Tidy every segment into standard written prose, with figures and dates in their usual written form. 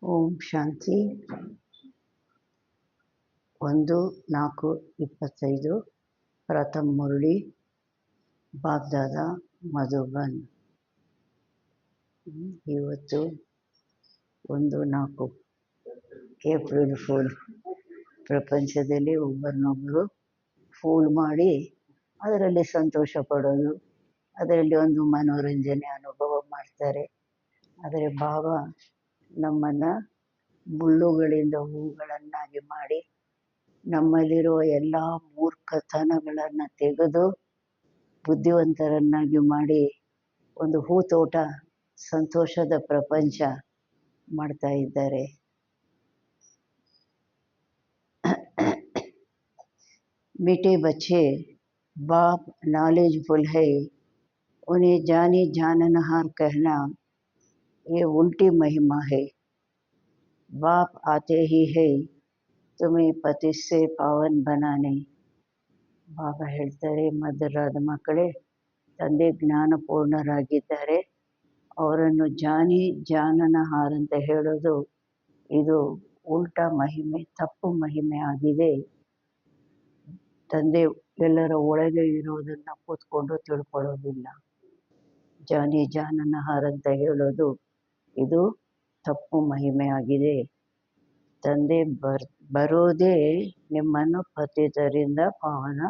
ಓಂ ಶಾಂತಿ 1-4-25 ಪ್ರಥಮ ಮುರಳಿ ಬಾಗ್ದಾದ ಮಧುಬನ್. ಇವತ್ತು 1-4 April pool. ಪ್ರಪಂಚದಲ್ಲಿ ಒಬ್ಬರನ್ನೊಬ್ಬರು ಫೂಲ್ ಮಾಡಿ ಅದರಲ್ಲಿ ಸಂತೋಷ ಪಡೋದು, ಅದರಲ್ಲಿ ಒಂದು ಮನೋರಂಜನೆ ಅನುಭವ ಮಾಡ್ತಾರೆ. ಆದರೆ ಬಾಬಾ ನಮ್ಮನ್ನು ಮುಳ್ಳುಗಳಿಂದ ಹೂಗಳನ್ನಾಗಿ ಮಾಡಿ ನಮ್ಮಲ್ಲಿರುವ ಎಲ್ಲ ಮೂರ್ಖತನಗಳನ್ನು ತೆಗೆದು ಬುದ್ಧಿವಂತರನ್ನಾಗಿ ಮಾಡಿ ಒಂದು ಹೂತೋಟ, ಸಂತೋಷದ ಪ್ರಪಂಚ ಮಾಡ್ತಾ ಇದ್ದಾರೆ. मीठे बच्चे बाप नॉलेजफुल है, उन्हें जानी जाननहार कहना ये उल्टी महिमा है. बाप आते ही है तुम्हें पति से पावन बनाने. ಬಾಬಾ ಹೇಳ್ತಾರೆ, ಮಧುರಾದ ಮಕ್ಕಳೇ, ತಂದೆ ಜ್ಞಾನಪೂರ್ಣರಾಗಿದ್ದಾರೆ, ಅವರನ್ನು ಜಾನಿ ಜಾನನಹಾರ್ ಅಂತ ಹೇಳೋದು ಇದು ಉಲ್ಟಾ ಮಹಿಮೆ, ತಪ್ಪು ಮಹಿಮೆ ಆಗಿದೆ. ತಂದೆ ಎಲ್ಲರ ಒಳಗೆ ಇರೋದನ್ನು ಕೂತ್ಕೊಂಡು ತಿಳ್ಕೊಳ್ಳೋದಿಲ್ಲ. ಜಾನಿ ಜಾನನಹಾರ್ ಅಂತ ಹೇಳೋದು ಇದು ತಪ್ಪು ಮಹಿಮೆ ಆಗಿದೆ. ತಂದೆ ಬರೋದೇ ನಿಮ್ಮನ್ನು ಪತಿತರಿಂದ ಪಾವನ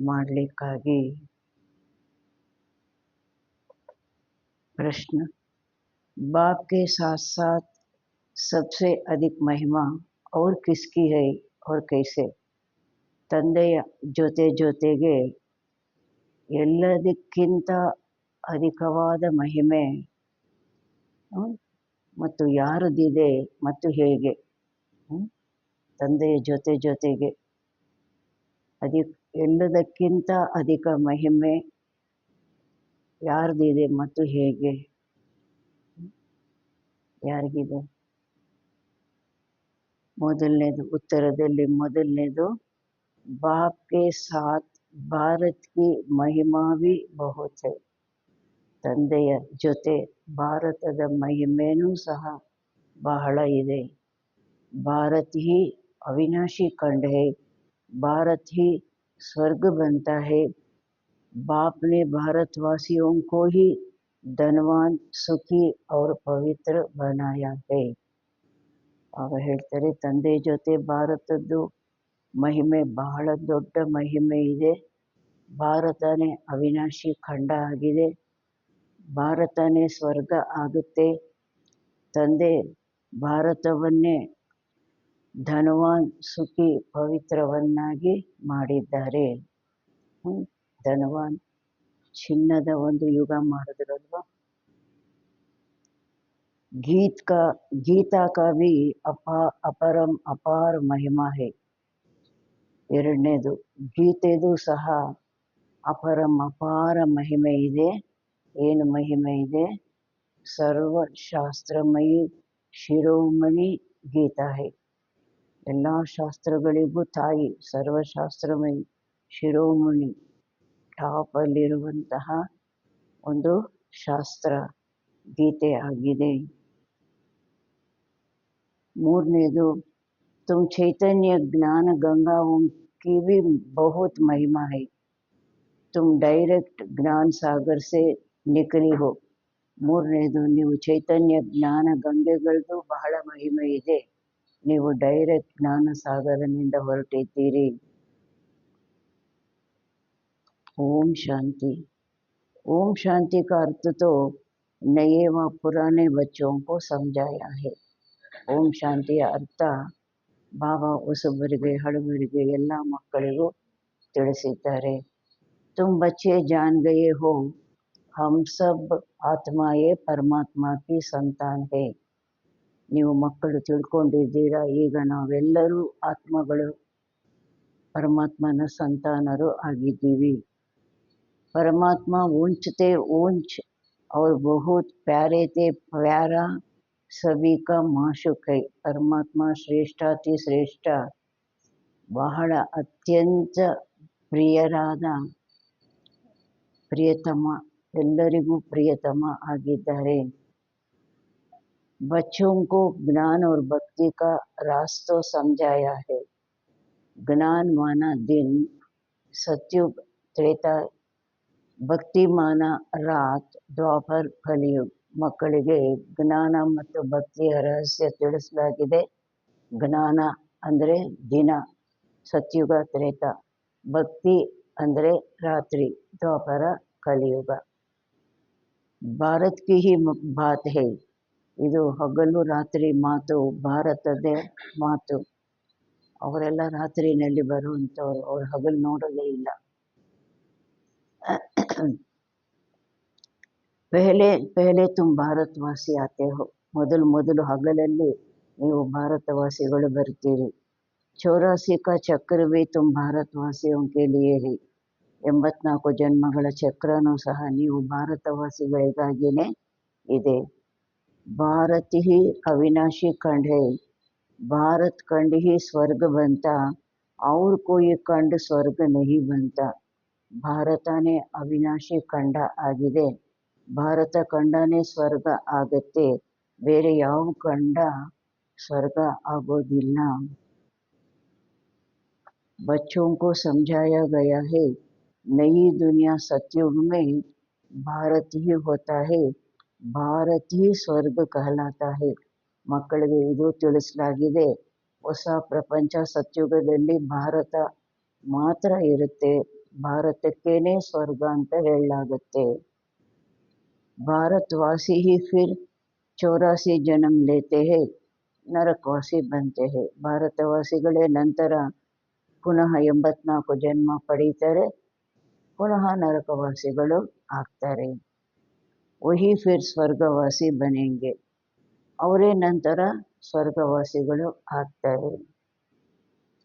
ಮಾಡಲಿಕ್ಕಾಗಿ. प्रश्न, बाप के साथ साथ सबसे अधिक महिमा और किसकी है और कैसे? ತಂದೆಯ ಜೊತೆಗೆ ಎಲ್ಲದಕ್ಕಿಂತ ಅಧಿಕವಾದ ಮಹಿಮೆ ಮತ್ತು ಯಾರದಿದೆ ಮತ್ತು ಹೇಗೆ? ತಂದೆಯ ಜೊತೆಗೆ ಎಲ್ಲದಕ್ಕಿಂತ ಅಧಿಕ ಮಹಿಮೆ ಯಾರ್ದಿದೆ ಮತ್ತು ಹೇಗೆ? ಯಾರಿಗಿದೆ? ಉತ್ತರದಲ್ಲಿ ಮೊದಲನೇದು, बाप के साथ भारत की महिमा भी बहुत है. ತಂದೆಯ ಜೊತೆ ಭಾರತದ ಮಹಿಮೆನೂ ಸಹ ಬಹಳ ಇದೆ. ಭಾರತ್ ही अविनाशी खंड है, भारत ही स्वर्ग बनता है. बाप ने भारतवासियों को ही धनवान, सुखी और पवित्र बनाया है. ಆಗ ಹೇಳ್ತಾರೆ, ತಂದೆ ಜೊತೆ ಭಾರತದ್ದು ಮಹಿಮೆ ಬಹಳ ದೊಡ್ಡ ಮಹಿಮೆ ಇದೆ. ಭಾರತನೇ ಅವಿನಾಶಿ ಖಂಡ ಆಗಿದೆ, ಭಾರತನೇ ಸ್ವರ್ಗ ಆಗುತ್ತೆ. ತಂದೆ ಭಾರತವನ್ನೇ ಧನವಾನ್, ಸುಖಿ, ಪವಿತ್ರವನ್ನಾಗಿ ಮಾಡಿದ್ದಾರೆ. ಧನವಾನ್, ಚಿನ್ನದ ಒಂದು ಯುಗ ಮಾಡಿದ್ರಲ್ವ. ಗೀತಾ का भी ಅಪಾರ ಮಹಿಮಾ है. ಎರಡನೇದು, ಗೀತೆದು ಸಹ ಅಪಾರ ಮಹಿಮೆ ಇದೆ. ಏನು ಮಹಿಮೆ ಇದೆ? ಸರ್ವಶಾಸ್ತ್ರಮಯಿ ಶಿರೋಮಣಿ ಗೀತಾ है. ಎಲ್ಲ ಶಾಸ್ತ್ರಗಳಿಗೂ ತಾಯಿ, ಸರ್ವಶಾಸ್ತ್ರಮಯಿ ಶಿರೋಮಣಿ, ಟಾಪ್ ಅಲ್ಲಿರುವಂತಹ ಒಂದು ಶಾಸ್ತ್ರ ಗೀತೆ ಆಗಿದೆ. ಮೂರನೇದು, तुम चैतन्य ज्ञान गंगाओं की भी बहुत महिमा है. तुम डायरेक्ट ज्ञान सागर से निकली हो. ಮೂರನೇದು, ನೀವು ಚೈತನ್ಯ ಜ್ಞಾನ ಗಂಗೆಗಳದ್ದು ಬಹಳ ಮಹಿಮೆ ಇದೆ. ನೀವು ಡೈರೆಕ್ಟ್ ಜ್ಞಾನ ಸಾಗರನಿಂದ ಹೊರಟಿದ್ದೀರಿ. ओम शांति. ओम शांति का अर्थ तो नए व पुराने बच्चों को समझाया है. ओम शांतिಯ ಅರ್ಥ ಬಾಬಾ ಹೊಸಬರಿಗೆ, ಹಳಬರಿಗೆ, ಎಲ್ಲ ಮಕ್ಕಳಿಗೂ ತಿಳಿಸಿದ್ದಾರೆ. ತುಮ್ ಬಚ್ಚೆ ಜಾನ್ ಗಯೇ ಹೋ, ಹಮ್ ಸಬ್ ಆತ್ಮಾಯೇ ಪರಮಾತ್ಮ ಕಿ ಸಂತಾನ್ ಹೇ. ನೀವು ಮಕ್ಕಳು ತಿಳ್ಕೊಂಡಿದ್ದೀರಾ, ಈಗ ನಾವೆಲ್ಲರೂ ಆತ್ಮಗಳು, ಪರಮಾತ್ಮನ ಸಂತಾನರು ಆಗಿದ್ದೀವಿ. ಪರಮಾತ್ಮ ऊंचते ऊंच और बहुत प्यारे ते प्यारा सभी का माशूक है. ಪರಮಾತ್ಮ ಶ್ರೇಷ್ಠಾತಿ ಶ್ರೇಷ್ಠ, ಬಹಳ ಅತ್ಯಂತ ಪ್ರಿಯರಾದ ಪ್ರಿಯತಮ, ಎಲ್ಲರಿಗೂ ಪ್ರಿಯತಮ ಆಗಿದ್ದಾರೆ. बच्चों को ज्ञान और भक्ति का रास्ता समझाया है। ज्ञान माना दिन, सतयुग, त्रेता, ಭಕ್ತಿ ಮಾನ ರಾತ್, ದ್ವಾಪರ್, ಕಲಿಯುಗ್. ಮಕ್ಕಳಿಗೆ ಜ್ಞಾನ ಮತ್ತು ಭಕ್ತಿಯ ರಹಸ್ಯ ತಿಳಿಸಲಾಗಿದೆ. ಜ್ಞಾನ ಅಂದರೆ ದಿನ, ಸತ್ಯುಗ, ತ್ರೇತ. ಭಕ್ತಿ ಅಂದರೆ ರಾತ್ರಿ, ದ್ವಾಪರ, ಕಲಿಯುಗ. ಭಾರತ್ ಕಿ ಹಿ ಬಾತ್ ಹೈ. ಇದು ಹಗಲು ರಾತ್ರಿ ಮಾತು, ಭಾರತದ ಮಾತು. ಅವರೆಲ್ಲ ರಾತ್ರಿನಲ್ಲಿ ಬರುವಂಥವ್ರು, ಅವ್ರು ಹಗಲು ನೋಡೋದೇ ಇಲ್ಲ. ಪೆಹಲೆ ಪೆಹಲೆ ತುಮ್ ಭಾರತವಾಸಿ ಆತೆ ಹೋ. ಮೊದಲು ಹಗಲಲ್ಲಿ ನೀವು ಭಾರತವಾಸಿಗಳು ಬರ್ತೀರಿ. 84 का चक्र भी तुम ಭಾರತವಾಸಿयों के लिए है. 84 ಜನ್ಮಗಳ ಚಕ್ರನೂ ಸಹ ನೀವು ಭಾರತವಾಸಿಗಳಿಗಾಗಿಯೇ ಇದೆ. ಭಾರತ್ ಹಿ ಅವಿನಾಶಿ ಖಂಡ್ ಹೈ. ಭಾರತ್ ಖಂಡ್ ಹಿ ಸ್ವರ್ಗ ಬಂತಾ, और कोई ಖಂಡ ಸ್ವರ್ಗ नहीं बनता. ಭಾರತನೇ ಅವಿನಾಶಿ ಖಂಡ ಆಗಿದೆ. ಭಾರತ ಖಂಡನೇ ಸ್ವರ್ಗ ಆಗತ್ತೆ, ಬೇರೆ ಯಾವ ಖಂಡ ಸ್ವರ್ಗ ಆಗೋದಿಲ್ಲ. बच्चों को समझाया गया है, नई दुनिया सतयुग में भारत ही होता है, ಭಾರತ್ ಹಿ ಸ್ವರ್ಗ कहलाता है. ಮಕ್ಕಳಿಗೆ ಇದು ತಿಳಿಸಲಾಗಿದೆ, ಹೊಸ ಪ್ರಪಂಚ ಸತ್ಯುಗದಲ್ಲಿ ಭಾರತ ಮಾತ್ರ ಇರುತ್ತೆ, ಭಾರತಕ್ಕೇನೆ ಸ್ವರ್ಗ ಅಂತ ಹೇಳಲಾಗುತ್ತೆ. भारतवासी ही फिर 84 जन्म लेते हैं, ನರಕವಾಸಿ बनते हैं. ಭಾರತವಾಸಿಗಳೇ ನಂತರ ಪುನಃ 84 ಜನ್ಮ ಪಡೀತಾರೆ, ಪುನಃ ನರಕವಾಸಿಗಳು ಆಗ್ತಾರೆ. ವಹಿ ಫಿರ್ ಸ್ವರ್ಗವಾಸಿ ಬನೆಂಗೆ. ಅವರೇ ನಂತರ ಸ್ವರ್ಗವಾಸಿಗಳು ಆಗ್ತಾರೆ.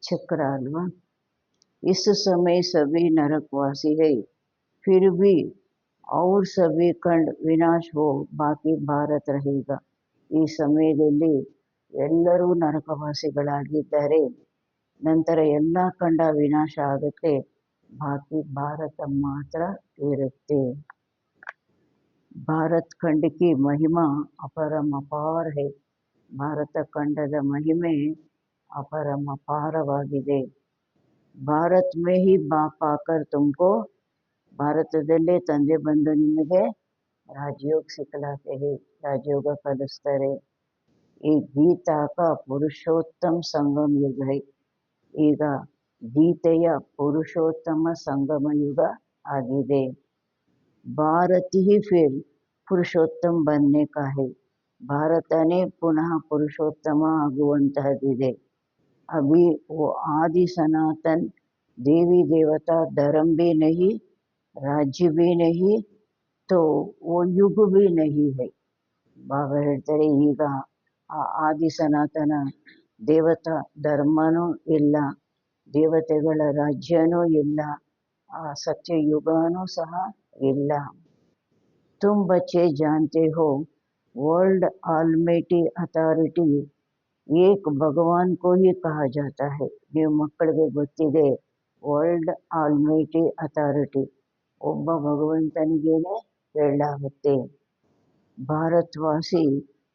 ಚಕ್ರ ಅಲ್ವಾ. इस समय सभी नरकवासी है, फिर भी और सभी खंड विनाश हो, बाकी ಭಾರತ रहेगा. ಈ ಸಮಯದಲ್ಲಿ ಎಲ್ಲರೂ ನರಕವಾಸಿಗಳಾಗಿದ್ದಾರೆ, ನಂತರ ಎಲ್ಲ ಖಂಡ ವಿನಾಶ ಆಗುತ್ತೆ, ಬಾಕಿ ಭಾರತ ಮಾತ್ರ ಇರುತ್ತೆ. ಭಾರತ್ ಖಂಡ ಕಿ ಮಹಿಮಾ ಅಪರಮಪಾರ ಹೈ. ಭಾರತ ಖಂಡದ ಮಹಿಮೆ ಅಪರಮಪಾರವಾಗಿದೆ. ಭಾರತ್ ಮೇ ಹಿ ಬಾಪ್ ಆಕರ್ ತುಮಕೋ, ಭಾರತದಲ್ಲೇ ತಂದೆ ಬಂದು ನಿಮಗೆ ರಾಜಯೋಗ ಸಿಕ್ಕಲಾತೆ ಹೇ, ರಾಜಯೋಗ ಕಲಿಸ್ತಾರೆ. ಈ ಗೀತಾ ಕಾ ಪುರುಷೋತ್ತಮ ಸಂಗಮ ಯುಗ ಹೈ. ಈಗ ಗೀತೆಯ ಪುರುಷೋತ್ತಮ ಸಂಗಮ ಯುಗ ಆಗಿದೆ. ಭಾರತ್ ಹಿ ಫಿರ್ ಪುರುಷೋತ್ತಮ ಬನ್ನೆ ಕಾ ಹೈ. ಭಾರತನೇ ಪುನಃ ಪುರುಷೋತ್ತಮ ಆಗುವಂತಹದಿದೆ. ಅಭಿ वो आदि सनातन देवी देवता धर्म भी नहीं, राज्य भी नहीं, तो वो युग भी नहीं है. ಬಾಬಾ ಹೇಳ್ತಾರೆ, ಈಗ ಆ ಆದಿ ಸನಾತನ ದೇವತಾ ಧರ್ಮನೂ ಇಲ್ಲ, ದೇವತೆಗಳ ರಾಜ್ಯನೂ ಇಲ್ಲ, ಆ ಸತ್ಯಯುಗನೂ ಸಹ ಇಲ್ಲ. तुम बच्चे जानते हो, वर्ल्ड आलमेटी अथॉरिटी एक भगवान को ही कहा जाता है. ನೀವು ಮಕ್ಕಳಿಗೆ ಗೊತ್ತಿದೆ, ವರ್ಲ್ಡ್ ಆಲ್ಮೈಟಿ ಅಥಾರಿಟಿ ಒಬ್ಬ ಭಗವಂತನಿಗೇನೆ ಹೇಳಲಾಗುತ್ತೆ. ಭಾರತವಾಸಿ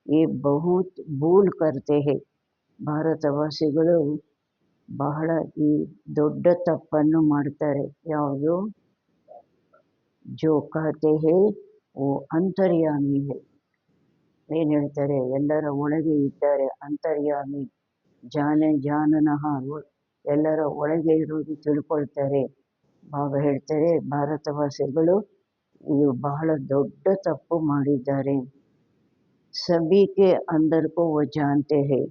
ಈ ಬಹುತ್ ಭೂಲ್ ಕರ್ತೆ ಹೇ. ಭಾರತವಾಸಿಗಳು ಬಹಳ ಈ ದೊಡ್ಡ ತಪ್ಪನ್ನು ಮಾಡ್ತಾರೆ. ಯಾವುದು? ಜೋ ಕಹತೆ ಹೇ ಓ ಅಂತರ್ಯಾಮಿ ಹೇ. ಏನು ಹೇಳ್ತಾರೆ? ಎಲ್ಲರ ಒಳಗೆ ಇದ್ದಾರೆ, ಅಂತರ್ಯಾಮಿ, ಜಾನನಃ, ಎಲ್ಲರ ಒಳಗೆ ಇರೋದು ತಿಳ್ಕೊಳ್ತಾರೆ. ಬಾಬಾ ಹೇಳ್ತಾರೆ, ಭಾರತವಾಸಿಗಳು ಇದು ಬಹಳ ದೊಡ್ಡ ತಪ್ಪು ಮಾಡಿದ್ದಾರೆ. सभी के अंदर को वो जानते हैं.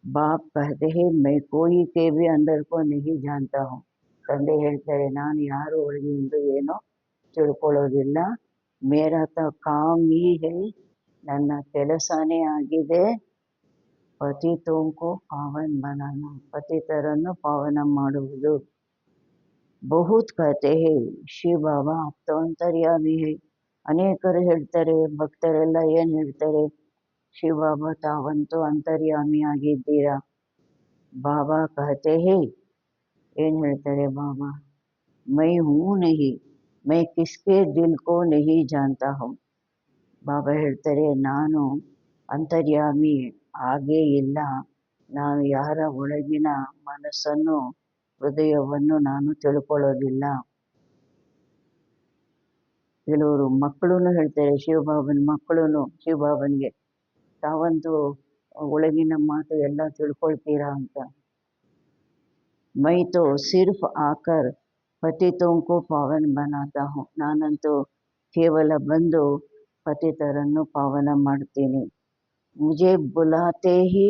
बाप कहते हैं, मैं कोई के भी अंदर को नहीं जानता हूँ. ತಂದೆ ಹೇಳ್ತಾರೆ, ನಾನು ಯಾರು ಒಳಗೆ ಎಂದು ಏನೋ ತಿಳ್ಕೊಳ್ಳೋದಿಲ್ಲ. ಮೇರಾ ತ ಕಾಮ್ ಈ ಹೇ, ನನ್ನ ಕೆಲಸನೇ ಆಗಿದೆ ಪತಿತೋಂಕೋ ಪಾವನ್ ಬನಾನ, ಪತಿತರನ್ನು ಪಾವನ ಮಾಡುವುದು. ಬಹುತ್ ಕಹತೆ ಹೇ ಶಿವ ಬಾಬಾ ಆಪ್ ತೋ ಅಂತರ್ಯಾಮಿ ಹೇ. ಅನೇಕರು ಹೇಳ್ತಾರೆ, ಭಕ್ತರೆಲ್ಲ ಏನು ಹೇಳ್ತಾರೆ, ಶಿವ ಬಾಬಾ ತಾವಂತೂ ಅಂತರ್ಯಾಮಿ ಆಗಿದ್ದೀರಾ. ಬಾಬಾ ಕಹತೆ ಹೇ, ಏನು ಹೇಳ್ತಾರೆ ಬಾಬಾ, ಮೈ ಹೂ ನಹಿ, ಮೈ ಕಿಸ್ಕೆ ದಿಲ್ ಕೋ ನಹಿ ಜಾನ್ತಾ ಹೂಂ. ಬಾಬಾ ಹೇಳ್ತಾರೆ, ನಾನು ಅಂತರ್ಯಾಮಿ ಹಾಗೇ ಇಲ್ಲ. ನಾನು ಯಾರ ಒಳಗಿನ ಮನಸ್ಸನ್ನು ಹೃದಯವನ್ನು ನಾನು ತಿಳ್ಕೊಳ್ಳೋದಿಲ್ಲ. ಕೆಲವರು ಮಕ್ಕಳು ಹೇಳ್ತಾರೆ, ಶಿವಬಾಬನ ಮಕ್ಕಳು ಶಿವಬಾಬನಿಗೆ ತಾವಂತೂ ಒಳಗಿನ ಮಾತು ಎಲ್ಲ ತಿಳ್ಕೊಳ್ತೀರಾ ಅಂತ. ಮೈ ತೋ ಸಿರ್ಫ್ ಆಕರ್ ಪತಿತೋಂಕೋ ಪಾವನ್ ಬನಾತಾ ಹೂಂ. ನಾನಂತೂ ಕೇವಲ ಬಂದು ಪತಿತರನ್ನು ಪಾವನ ಮಾಡ್ತೀನಿ. ಮುझे बुलाते ही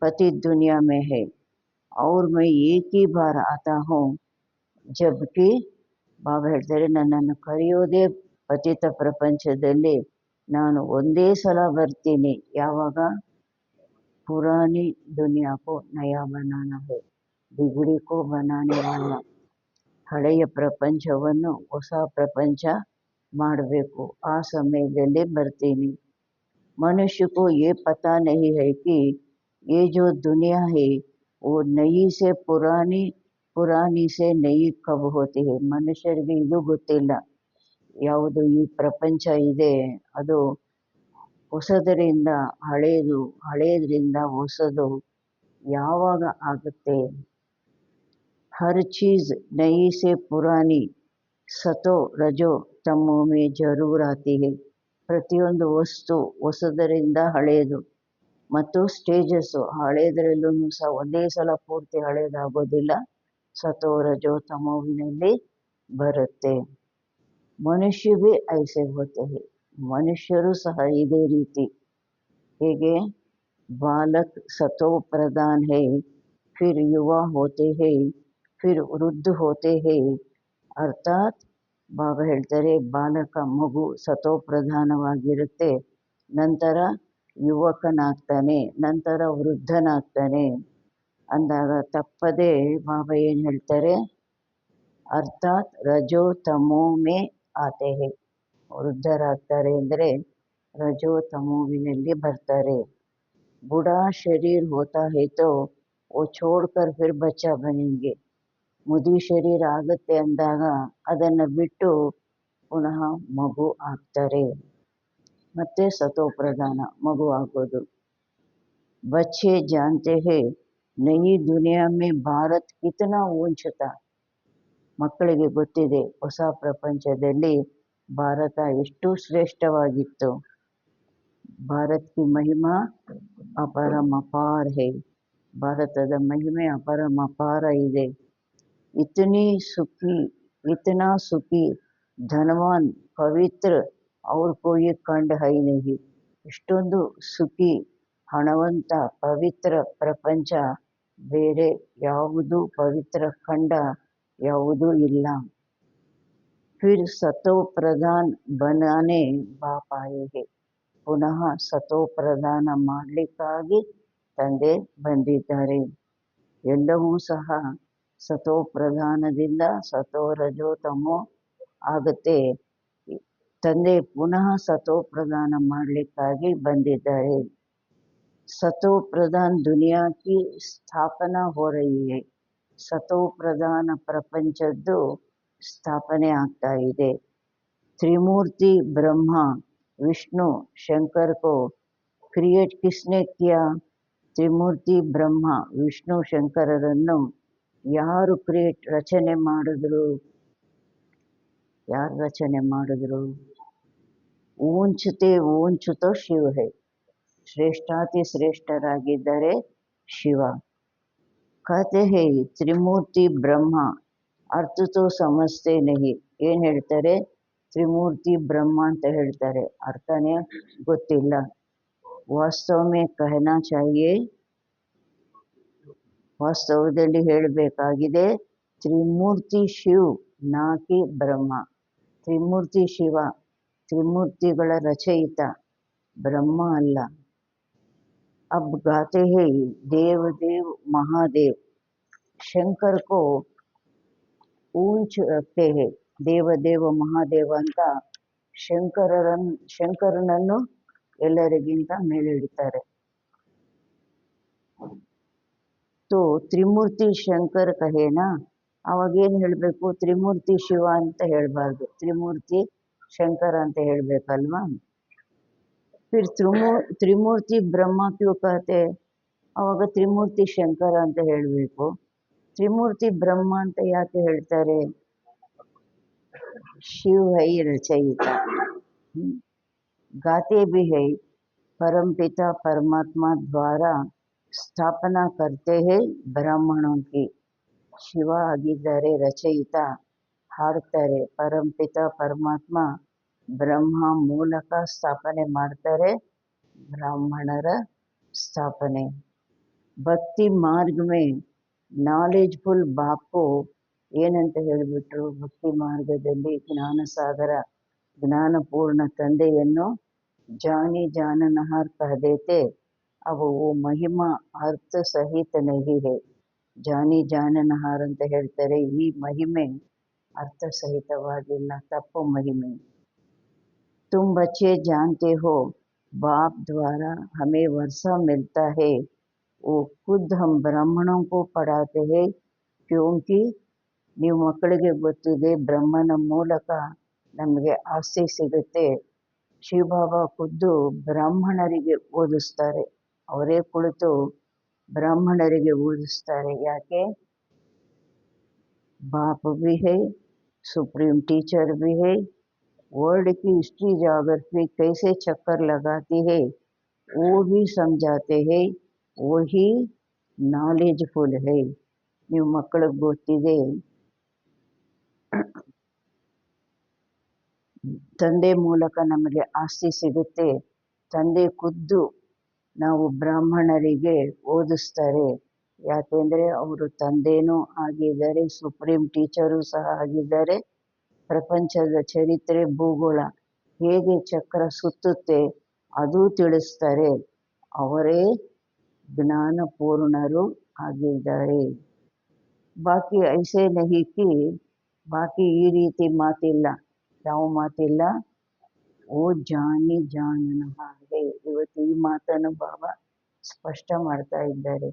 पति दुनिया में है और मैं एक ही बार आता हूँ जबकि ಬಾಬಾ ಹೇಳ್ತಾರೆ, ನನ್ನನ್ನು ಕರೆಯೋದೇ ಪತಿತ ಪ್ರಪಂಚದಲ್ಲಿ ನಾನು ಒಂದೇ ಸಲ ಬರ್ತೀನಿ. ಯಾವಾಗ? ಪುರಾನಿ ದುನಿಯಾಕೋ ನಯಾ ಬನಾನಾ ಹೈ, ಬಿಗಡಿ ಬನಾನೆ ವಾಲ. ಹಳೆಯ ಪ್ರಪಂಚವನ್ನು ಹೊಸ ಪ್ರಪಂಚ ಮಾಡಬೇಕು, ಆ ಸಮಯದಲ್ಲಿ ಬರ್ತೀನಿ. ಮನುಷ್ಯಕ್ಕೂ ये पता नहीं है कि ये जो दुनिया है वो नई से पुरानी, पुरानी से नई कब होती है. ಮನುಷ್ಯರಿಗೆ ಇದು ಗೊತ್ತಿಲ್ಲ, ಯಾವುದು ಈ ಪ್ರಪಂಚ ಇದೆ ಅದು ಹೊಸದರಿಂದ ಹಳೆಯದು, ಹಳೆಯದರಿಂದ ಹೊಸದು ಯಾವಾಗ ಆಗುತ್ತೆ. ಹರ್ ಚೀಜ್ ನಯಿ ಸೆ ಪುರಾನಿ ಸತೋ ರಜೋ ತಮೋ ಮೇ ಜರೂರ್ ಆತಿ ಹೈ. ಪ್ರತಿಯೊಂದು ವಸ್ತು ಹೊಸದರಿಂದ ಹಳೆಯದು ಮತ್ತು ಸ್ಟೇಜಸ್ಸು. ಹಳೆಯದರಲ್ಲೂ ಸಹ ಒಂದೇ ಸಲ ಪೂರ್ತಿ ಹಳೆಯದಾಗೋದಿಲ್ಲ, ಸತೋ ರಜೋ ತಮೋವಿನಲ್ಲಿ ಬರುತ್ತೆ. ಮನುಷ್ಯ ಭಿ ಐಸೆ ಹೋತೆ ಹೈ. ಮನುಷ್ಯರು ಸಹ ಇದೇ ರೀತಿ. ಹೇಗೆ? ಬಾಲಕ್ ಸತೋ ಪ್ರಧಾನ್ ಹೈ, ಫಿರ್ ಯುವ ಹೋತೆ ಹೈ, ಫಿರ್ ವೃದ್ಧ ಹೋತೆ ಹೈ. ಅರ್ಥಾತ್ ಬಾಬಾ ಹೇಳ್ತಾರೆ, ಬಾಲಕ ಮಗು ಸತೋ ಪ್ರಧಾನವಾಗಿರುತ್ತೆ, ನಂತರ ಯುವಕನಾಗ್ತಾನೆ, ನಂತರ ವೃದ್ಧನಾಗ್ತಾನೆ ಅಂದಾಗ ತಪ್ಪದೆ ಬಾಬಾ ಏನು ಹೇಳ್ತಾರೆ, ಅರ್ಥಾತ್ ರಜೋ ತಮೋ ಮೇ ಆತೆ ಹೈ. ವೃದ್ಧರಾಗ್ತಾರೆ ಅಂದರೆ ರಜೋ ತಮೋವಿನಲ್ಲಿ ಬರ್ತಾರೆ. ಬುಡಾ ಶರೀರ್ ಹೋತಾ ಹೈ ತೋ ಓ ಛೋಡ್ಕರ್ ಫಿರ್ ಬಚ್ಚಾ ಬನೆಂಗೆ. ಮುದಿ ಶರೀರ ಆಗುತ್ತೆ ಅಂದಾಗ ಅದನ್ನು ಬಿಟ್ಟು ಪುನಃ ಮಗು ಆಗ್ತಾರೆ, ಮತ್ತೆ ಸತೋ ಪ್ರಧಾನ ಮಗು ಆಗೋದು. ಬಚ್ಚೆ ಜಾನ್ತೆ ಹೈ ನಯಿ ದುನಿಯಾ ಮೇ ಭಾರತ್ ಕಿತನಾ ಊಂಚತಾ. ಮಕ್ಕಳಿಗೆ ಗೊತ್ತಿದೆ ಹೊಸ ಪ್ರಪಂಚದಲ್ಲಿ ಭಾರತ ಎಷ್ಟು ಶ್ರೇಷ್ಠವಾಗಿತ್ತು. ಭಾರತ್ ಕಿ ಮಹಿಮಾ ಅಪರಮಪಾರ ಹೈ. ಭಾರತದ ಮಹಿಮೆ ಅಪರಮಪಾರ ಇದೆ. ಇತನಿ ಸುಖಿ, ಇತನಾ ಸುಖಿ, ಧನವಾನ್, ಪವಿತ್ರ ಅವ್ರ ಕೋಯಿ ಖಂಡ ಹೈ ನಹಿ. ಇಷ್ಟೊಂದು ಸುಖಿ, ಹಣವಂತ, ಪವಿತ್ರ ಪ್ರಪಂಚ ಬೇರೆ ಯಾವುದು, ಪವಿತ್ರ ಖಂಡ ಯಾವುದೂ ಇಲ್ಲ. ಫಿರ್ ಸತೋ ಪ್ರಧಾನ್ ಬನಾನೆ ಬಾಪ್ ಆಯೆ ಹೈ. ಪುನಃ ಸತೋ ಪ್ರಧಾನ ಮಾಡಲಿಕ್ಕಾಗಿ ತಂದೆ ಬಂದಿದ್ದಾರೆ. ಎಲ್ಲವೂ ಸಹ ಸತೋ ಪ್ರಧಾನದಿಂದ ಸತೋ ರಜೋ ತಮೋ ಆಗುತ್ತೆ. ತಂದೆ ಪುನಃ ಸತೋ ಪ್ರಧಾನ ಮಾಡಲಿಕ್ಕಾಗಿ ಬಂದಿದ್ದಾರೆ. ಸತೋ ಪ್ರಧಾನ್ ದುನಿಯಾ ಕಿ ಸ್ಥಾಪನಾ ಹೋ ರಹಿ ಹೈ. ಸತೋ ಪ್ರಧಾನ ಪ್ರಪಂಚದ್ದು ಸ್ಥಾಪನೆ ಆಗ್ತಾ ಇದೆ. ತ್ರಿಮೂರ್ತಿ ಬ್ರಹ್ಮ ವಿಷ್ಣು ಶಂಕರ್ ಕೋ ಕ್ರಿಯೇಟ್ ಕಿಸ್ನೆ ಕಿಯಾ. ತ್ರಿಮೂರ್ತಿ ಬ್ರಹ್ಮ ವಿಷ್ಣು ಶಂಕರರನ್ನು ಯಾರು ರಚನೆ ಮಾಡಿದ್ರು? ಯಾರು ರಚನೆ ಮಾಡಿದ್ರು? ಊಂಚತೆ ಊಂಚುತೋ ಶಿವ ಹೈ. ಶ್ರೇಷ್ಠಾತಿ ಶ್ರೇಷ್ಠರಾಗಿದ್ದಾರೆ ಶಿವ. ಕತೆ ಹೈ ತ್ರಿಮೂರ್ತಿ ಬ್ರಹ್ಮ, ಅರ್ಥ ತೋ ಸಮಜ್ತೆ ನಹಿ. ಏನು ಹೇಳ್ತಾರೆ? ತ್ರಿಮೂರ್ತಿ ಬ್ರಹ್ಮ ಅಂತ ಹೇಳ್ತಾರೆ, ಅರ್ಥನೇ ಗೊತ್ತಿಲ್ಲ. ವಾಸ್ತವ ಮೇ ಕಹನಾ ಚಾಹಿಯೇ, ವಾಸ್ತವದಲ್ಲಿ ಹೇಳಬೇಕಾಗಿದೆ ತ್ರಿಮೂರ್ತಿ ಶಿವ್ ನಾಕಿ ಬ್ರಹ್ಮ. ತ್ರಿಮೂರ್ತಿ ಶಿವ, ತ್ರಿಮೂರ್ತಿಗಳ ರಚಯಿತ, ಬ್ರಹ್ಮ ಅಲ್ಲ. ಅಬ್ ಗಾತೆ ಹೈ ದೇವದೇವ್ ಮಹಾದೇವ್. ಶಂಕರ್ ಕೋ ಊಂಚ್ ರಖತೆ ಹೈ. ದೇವದೇವ ಮಹಾದೇವ ಅಂತ ಶಂಕರನನ್ನು ಎಲ್ಲರಿಗಿಂತ ಮೇಲಿಡ್ತಾರೆ. ತೋ ತ್ರಿಮೂರ್ತಿ ಶಂಕರ್ ಕಹೇನಾ, ಅವಾಗೇನು ಹೇಳಬೇಕು? ತ್ರಿಮೂರ್ತಿ ಶಿವ ಅಂತ ಹೇಳಬಾರ್ದು, ತ್ರಿಮೂರ್ತಿ ಶಂಕರ ಅಂತ ಹೇಳಬೇಕಲ್ವಾ. फिर त्रिमूर्ति ब्रह्मा क्यों कहते हैं? ಅವಾಗ ತ್ರಿಮೂರ್ತಿ ಶಂಕರ ಅಂತ ಹೇಳಬೇಕು. ತ್ರಿಮೂರ್ತಿ ಬ್ರಹ್ಮ ಅಂತ ಯಾಕೆ ಹೇಳ್ತಾರೆ? शिव है रचयिता, गाते भी है परमपिता परमात्मा द्वारा स्थापना करते हैं ब्राह्मणों की. ಶಿವ ಆಗಿದ್ದಾರೆ ರಚಯಿತ, ಹಾಡ್ತಾರೆ. ಪರಂಪಿತ ಪರಮಾತ್ಮ ಬ್ರಹ್ಮ ಮೂಲಕ ಸ್ಥಾಪನೆ ಮಾಡ್ತಾರೆ ಬ್ರಾಹ್ಮಣರ ಸ್ಥಾಪನೆ. ಭಕ್ತಿ ಮಾರ್ಗ ಮೇ ನಾಲೆಜ್ಫುಲ್ ಬಾಪು ಏನಂತ ಹೇಳಿಬಿಟ್ರು? ಭಕ್ತಿ ಮಾರ್ಗದಲ್ಲಿ ಜ್ಞಾನಸಾಗರ ಜ್ಞಾನಪೂರ್ಣ ತಂದೆಯನ್ನು ಜಾನಿ ಜಾನನಹಾರ್ ಕಹದೇತೆ. अब वो महिमा अर्थ सहित नहीं है. ಜಾನಿ ಜಾನನಹಾರ್ ಅಂತ ಹೇಳ್ತಾರೆ. ಈ ಮಹಿಮೆ ಅರ್ಥಸಹಿತವಾಗಿಲ್ಲ, ತಪ್ಪು ಮಹಿಮೆ. तुम बच्चे जानते हो बाप द्वारा हमें वर्षा मिलता है, वो खुद हम ब्राह्मणों को पढ़ाते हैं क्योंकि ನೀವು ಮಕ್ಕಳಿಗೆ ಗೊತ್ತಿದೆ ಬ್ರಹ್ಮನ ಮೂಲಕ ನಮಗೆ ಆಸ್ತಿ ಸಿಗುತ್ತೆ. ಶಿವಬಾಬಾ ಖುದ್ದು ಬ್ರಾಹ್ಮಣರಿಗೆ ಓದಿಸ್ತಾರೆ, ಅವರೇ ಕುಳಿತು ಬ್ರಾಹ್ಮಣರಿಗೆ ಓದಿಸ್ತಾರೆ. ಯಾಕೆ? बाप भी है, सुप्रीम टीचर भी है, वर्ल्ड की हिस्ट्री ज्योग्राफी कैसे चक्कर लगाती है वो भी समझाते हैं, वही ನಾಲೆಜ್ಫುಲ್ है. ನೀವು ಮಕ್ಕಳಿಗೆ ಗೊತ್ತಿದೆ ತಂದೆ ಮೂಲಕ ನಮಗೆ ಆಸ್ತಿ ಸಿಗುತ್ತೆ, ತಂದೆ ಖುದ್ದು ನಾವು ಬ್ರಾಹ್ಮಣರಿಗೆ ಓದಿಸ್ತಾರೆ. ಯಾಕೆಂದರೆ ಅವರು ತಂದೆನೂ ಆಗಿದ್ದಾರೆ, ಸುಪ್ರೀಂ ಟೀಚರು ಸಹ ಆಗಿದ್ದಾರೆ. ಪ್ರಪಂಚದ ಚರಿತ್ರೆ ಭೂಗೋಳ ಹೇಗೆ ಚಕ್ರ ಸುತ್ತುತ್ತೆ ಅದು ತಿಳಿಸ್ತಾರೆ. ಅವರೇ ಜ್ಞಾನಪೂರ್ಣರು ಆಗಿದ್ದಾರೆ. ಬಾಕಿ ಐಸೆ ನಹಿ ಕಿ, ಬಾಕಿ ಈ ರೀತಿ ಮಾತಿಲ್ಲ. ಯಾವ ಮಾತಿಲ್ಲ? ಓ ಜಾನಿ ಜಾನನಹಾರೆ. ಇವತ್ತು ಈ ಮಾತನ್ನು ಬಾಬಾ ಸ್ಪಷ್ಟ ಮಾಡ್ತಾ ಇದ್ದಾರೆ.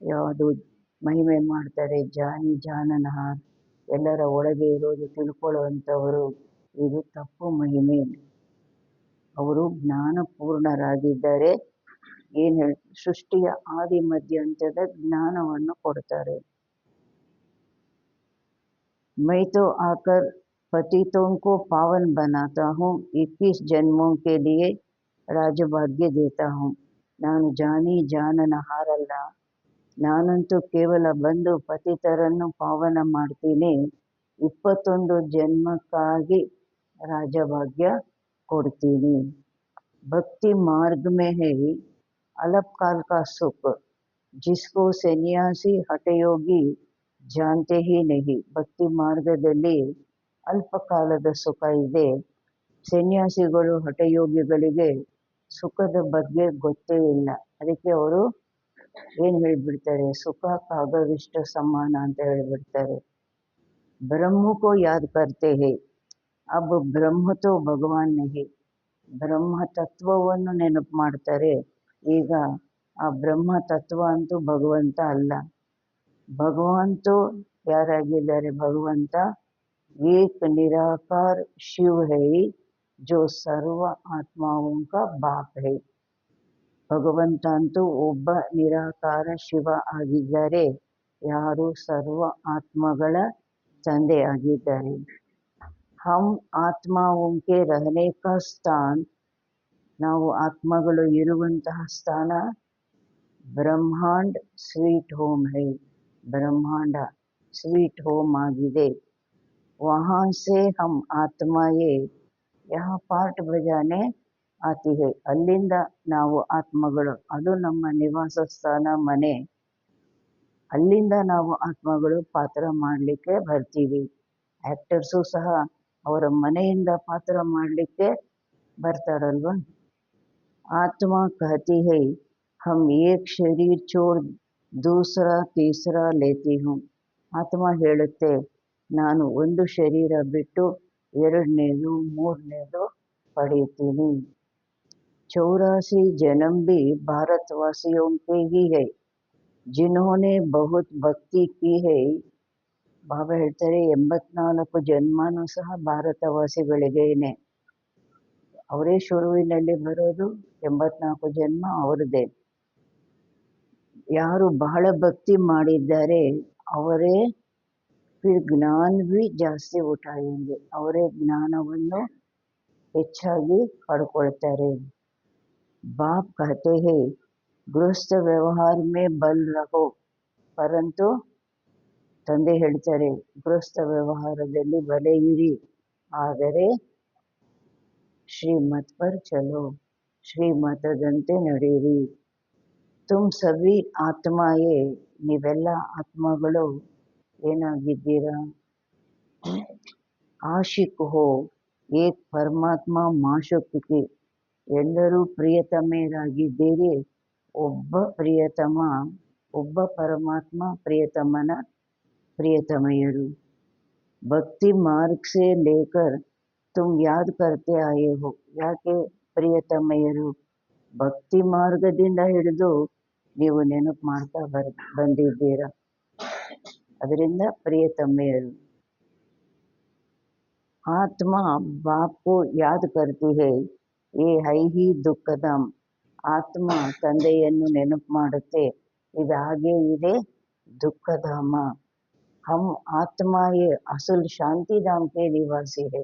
ಯಾವುದು ಮಹಿಮೆ ಮಾಡ್ತಾರೆ? ಜಾನಿ ಜಾನನಹಾರ್, ಎಲ್ಲರ ಒಳಗೆ ಇರೋದು ತಿಳ್ಕೊಳ್ಳುವಂಥವರು. ಇದು ತಪ್ಪು ಮಹಿಮೆ. ಅವರು ಜ್ಞಾನಪೂರ್ಣರಾಗಿದ್ದಾರೆ. ಏನು ಹೇಳಿ ಸೃಷ್ಟಿಯ ಆದಿ ಮಧ್ಯಾಂತದ ಜ್ಞಾನವನ್ನು ಕೊಡ್ತಾರೆ. मैं तो आकर पतितों को पावन बनाता हूँ, 21 जन्मों के लिए ರಾಜಭಾಗ್ಯ ದೇತಾ ಹೂँ. ನಾನು ಜಾನಿ ಜಾನನಹಾರಲ್ಲ, ನಾನಂತೂ ಕೇವಲ ಬಂದು ಪತಿತರನ್ನು ಪಾವನ ಮಾಡ್ತೀನಿ. 21 ಜನ್ಮಕ್ಕಾಗಿ ರಾಜಭಾಗ್ಯ ಕೊಡ್ತೀನಿ. ಭಕ್ತಿ ಮಾರ್ಗ ಮೇ ಹೈ ಅಲ್ಪಕಾಲ ಕಾ ಸುಖ, ಜಿಸ್ಕೋ ಸನ್ಯಾಸಿ ಹಠಯೋಗಿ ಜಾನ್ತೆ ಹಿ ನಹಿ. ಭಕ್ತಿ ಮಾರ್ಗದಲ್ಲಿ ಅಲ್ಪಕಾಲದ ಸುಖ ಇದೆ. ಸನ್ಯಾಸಿಗಳು ಹಠಯೋಗಿಗಳಿಗೆ ಸುಖದ ಬಗ್ಗೆ ಗೊತ್ತೇ ಇಲ್ಲ. ಅದಕ್ಕೆ ಅವರು ಏನು ಹೇಳಿಬಿಡ್ತಾರೆ? ಸುಖ ಕಾಗವಿಷ್ಟ ಸಮಾನ ಅಂತ ಹೇಳಿಬಿಡ್ತಾರೆ. ಬ್ರಹ್ಮ ಕೋ ಯಾದ್ ಕರ್ತೆ ಹೇ, ಅಬ್ ಬ್ರಹ್ಮ ತೋ ಭಗವಾನ್ ನಹಿ. ಬ್ರಹ್ಮ ತತ್ವವನ್ನು ನೆನಪು ಮಾಡ್ತಾರೆ. ಈಗ ಆ ಬ್ರಹ್ಮ ತತ್ವ ಅಂತೂ ಭಗವಂತ ಅಲ್ಲ. ಭಗವಂತೂ ಯಾರಾಗಿದ್ದಾರೆ? ಭಗವಂತ ಏಕ ನಿರಾಕಾರ ಶಿವ ಹೈ, ಜೋ ಸರ್ವ ಆತ್ಮಾओं का बाप है. ಭಗವಂತ ಅಂತೂ ಒಬ್ಬ ನಿರಾಕಾರ ಶಿವ ಆಗಿದ್ದಾರೆ. ಯಾರು? ಸರ್ವ ಆತ್ಮಗಳ ತಂದೆ ಆಗಿದ್ದಾರೆ. ಹಮ್ ಆತ್ಮಾओं के रहने का स्थान, ನಾವು ಆತ್ಮಗಳು ಇರುವಂತಹ ಸ್ಥಾನ ಬ್ರಹ್ಮಾಂಡ ಸ್ವೀಟ್ ಹೋಮ್ ಹೈ. ಬ್ರಹ್ಮಾಂಡ ಸ್ವೀಟ್ ಹೋಮ್ ಆಗಿದೆ. वहाँ से हम आत्माएं यहाँ ಪಾರ್ಟ್ ಬಜಾನೆ ಆತಿ ಹೈ. ಅಲ್ಲಿಂದ ನಾವು ಆತ್ಮಗಳು, ಅದು ನಮ್ಮ ನಿವಾಸ ಸ್ಥಾನ ಮನೆ. ಅಲ್ಲಿಂದ ನಾವು ಆತ್ಮಗಳು ಪಾತ್ರ ಮಾಡಲಿಕ್ಕೆ ಬರ್ತೀವಿ. ಆ್ಯಕ್ಟರ್ಸು ಸಹ ಅವರ ಮನೆಯಿಂದ ಪಾತ್ರ ಮಾಡಲಿಕ್ಕೆ ಬರ್ತಾರಲ್ವ. ಆತ್ಮ ಕಹತಿ ಹೈ ಹಮ್ ಏಕ್ ಶರೀರ್ ಚೋಡ್ ದೂಸರಾ ತೀಸರಾ ಲೇತಿ ಹೂँ. ಆತ್ಮ ಹೇಳುತ್ತೆ, ನಾನು ಒಂದು ಶರೀರ ಬಿಟ್ಟು ಎರಡನೇದು ಮೂರನೇದು ಪಡೆಯುತ್ತೀನಿ. 84 जन्म भी भारतवासियों के ही है जिन्होंने बहुत भक्ति की है. ಬಾಬಾ ಹೇಳ್ತಾರೆ 84 ಜನ್ಮನೂ ಸಹ ಭಾರತವಾಸಿಗಳಿಗೇನೆ. ಅವರೇ ಶುರುವಿನಲ್ಲಿ ಬರೋದು, 84 ಜನ್ಮ ಅವರದೇ. ಯಾರು ಬಹಳ ಭಕ್ತಿ ಮಾಡಿದ್ದಾರೆ ಅವರೇ फिर ज्ञान भी ಜಾಸ್ತಿ ಉಠಾಯेंगे, ಅವರೇ ಜ್ಞಾನವನ್ನು ಹೆಚ್ಚಾಗಿ ಪಡ್ಕೊಳ್ತಾರೆ. बाप कहते हैं गृहस्थ व्यवहार में बल रहो, ಪರಂತು ತಂದೆ ಹೇಳ್ತಾರೆ ಗೃಹಸ್ಥ ವ್ಯವಹಾರದಲ್ಲಿ ಬಲ ಇರಿ, ಆದರೆ ಶ್ರೀಮತ್ ಪರ್ ಚಲೋ, ಶ್ರೀಮತದಂತೆ ನಡೆಯಿರಿ. ತುಮ್ ಸಭಿ ಆತ್ಮಾಯೇ, ನೀವೆಲ್ಲ ಆತ್ಮಗಳು ಏನಾಗಿದ್ದೀರಾ? ಆಶಿಕ್ ಹೋ ಏಕ್ ಪರಮಾತ್ಮ ಮಾಶುಕ್ತಿ, ಎಲ್ಲರೂ ಪ್ರಿಯತಮೆಯರಾಗಿದ್ದೀರಿ, ಒಬ್ಬ ಪ್ರಿಯತಮ, ಒಬ್ಬ ಪರಮಾತ್ಮ ಪ್ರಿಯತಮನ ಪ್ರಿಯತಮೆಯರು. ಭಕ್ತಿ ಮಾರ್ಗ ಸೇ ಲೇಕರ್ ತುಮ್ ಯಾದ್ ಕರ್ತೆ ಆಯೇ ಹೋ, ಯಾಕೆ ಪ್ರಿಯತಮೆಯರು? ಭಕ್ತಿ ಮಾರ್ಗದಿಂದ ಹಿಡಿದು ನೀವು ನೆನಪು ಮಾಡ್ತಾ ಬಂದಿದ್ದೀರಾ, ಅದರಿಂದ ಪ್ರಿಯತಮೆಯರು. ಆತ್ಮ ಬಾಪ್ ಕೋ ಯಾದ್ ಕರ್ತಿ ಹೈ, ಏ ಹೈ ಹಿ ದುಃಖಧಾಮ್, ಆತ್ಮ ತಂದೆಯನ್ನು ನೆನಪು ಮಾಡುತ್ತೆ, ಇದು ಹಾಗೆ ಇದೆ ದುಃಖಧಾಮ. ಹಮ್ ಆತ್ಮ ಯೇ ಅಸಲ್ ಶಾಂತಿಧಾಮ್ ಕೆ ನಿವಾಸಿ ಹೈ,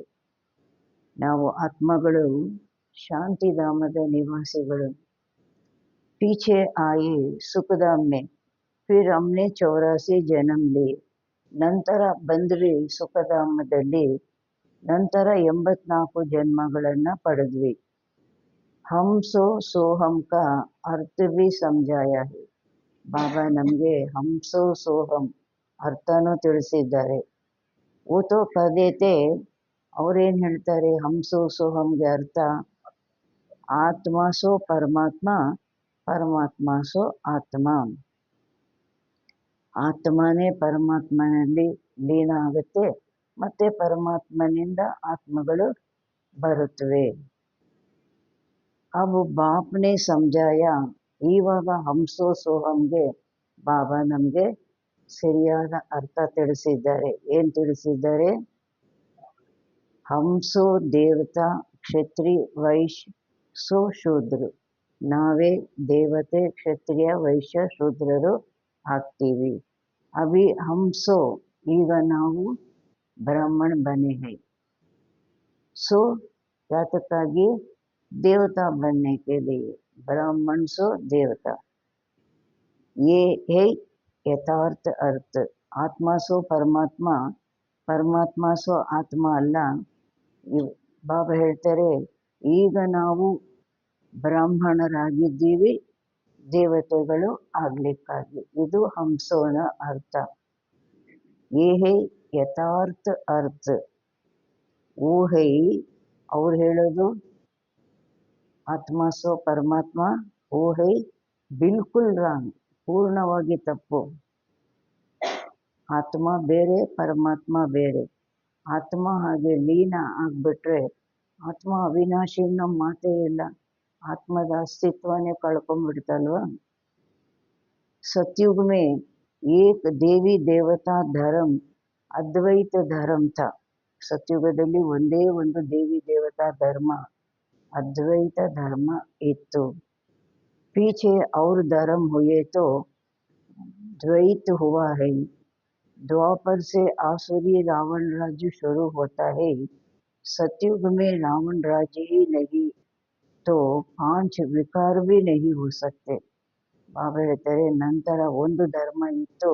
ನಾವು ಆತ್ಮಗಳು ಶಾಂತಿಧಾಮದ ನಿವಾಸಿಗಳು. ಪೀಛೆ ಆಯೇ ಸುಖಧಾಮ್ ಮೇ, ಫಿರ್ ಹಮ್ನೆ 84 ಜನ್ಮ ಲಿಯೆ, ನಂತರ ಬಂದ್ವಿ ಸುಖಧಾಮದಲ್ಲಿ, ನಂತರ 84 ಜನ್ಮಗಳನ್ನು ಪಡೆದ್ವಿ. ಹಮ್ ಸೋಹಂ ಕಾ ಅರ್ಥ ಭಿ ಸಮಜಾಯಾ ಹೈ, ಬಾಬಾ ನಮಗೆ ಹಮ್ ಸೋಹಂ ಅರ್ಥನೂ ತಿಳಿಸಿದ್ದಾರೆ. ಓ ತೋ ಕದೇತೆ, ಅವ್ರೇನು ಹೇಳ್ತಾರೆ ಹಮ್ ಸೋಹಂಗೆ ಅರ್ಥ? ಆತ್ಮ ಸೋ ಪರಮಾತ್ಮ, ಪರಮಾತ್ಮ ಸೋ ಆತ್ಮ, ಆತ್ಮನೇ ಪರಮಾತ್ಮನಲ್ಲಿ ಲೀನ ಆಗುತ್ತೆ, ಮತ್ತೆ ಪರಮಾತ್ಮನಿಂದ ಆತ್ಮಗಳು ಬರುತ್ತವೆ. ಅಬ್ ಬಾಪ್ನೇ ಸಮಜಾಯ, ಇವಾಗ ಹಂಸೋ ಸೋಹಂಗೆ ಬಾಬಾ ನಮಗೆ ಸರಿಯಾದ ಅರ್ಥ ತಿಳಿಸಿದ್ದಾರೆ. ಏನು ತಿಳಿಸಿದ್ದಾರೆ? ಹಂಸೋ ದೇವತಾ ಕ್ಷತ್ರಿ ವೈಶ್ಯ ಸೋ ಶೂದ್ರ, ನಾವೇ ದೇವತೆ ಕ್ಷತ್ರಿಯ ವೈಶ್ಯ ಶೂದ್ರರು ಆಗ್ತೀವಿ. ಅಭಿ ಹಂಸೋ, ಈಗ ನಾವು ಬ್ರಾಹ್ಮಣ ಬನೆ ಹೈ, सो यातक्काಗಿ देवता बनने के लिए, ब्राह्मण सो देवता, ये है यथार्थ अर्थ. आत्मा सो परमात्मा, परमात्मा सो ಆತ್ಮ ಅಲ್ಲ. ಬಾಬಾ ಹೇಳ್ತಾರೆ ಈಗ ನಾವು ಬ್ರಾಹ್ಮಣರಾಗಿದ್ದೀವಿ ದೇವತೆಗಳು ಆಗ್ಲಿಕ್ಕಾಗಿ, ಇದು ಹಂಸೋನ ಅರ್ಥ. ये है ಯಥಾರ್ಥ ಅರ್ಥ. वो है, ಅವ್ರು ಹೇಳೋದು ಆತ್ಮ ಸೋ ಪರಮಾತ್ಮ, वो है ಬಿಲ್ಕುಲ್ ರಾಂಗ್, ಪೂರ್ಣವಾಗಿ ತಪ್ಪು. ಆತ್ಮ ಬೇರೆ, ಪರಮಾತ್ಮ ಬೇರೆ. ಆತ್ಮ ಹಾಗೆ ಲೀನ ಆಗ್ಬಿಟ್ರೆ ಆತ್ಮ ಅವಿನಾಶಿ ಅನ್ನೋ ಮಾತೇ ಇಲ್ಲ, ಆತ್ಮದ ಅಸ್ತಿತ್ವನೇ ಕಳ್ಕೊಂಡ್ಬಿಡ್ತಲ್ವ. सतयुग में एक देवी देवता धर्म अद्वैत धर्म था. ಸತ್ಯುಗದಲ್ಲಿ ಒಂದೇ ಒಂದು ದೇವಿ ದೇವತಾ ಧರ್ಮ, ಅದ್ವೈತ ಧರ್ಮ ಇತ್ತು. पीछे और धर्म हुए तो द्वैत हुआ है. द्वापर से आसुरी रावण राज्य शुरू होता है. सतयुग में रावण राज्य ही नहीं तो 5 विकार भी नहीं हो सकते. ಬಾಬಾ ಹೇಳ್ತಾರೆ ನಂತರ ಒಂದು ಧರ್ಮ ಇತ್ತು,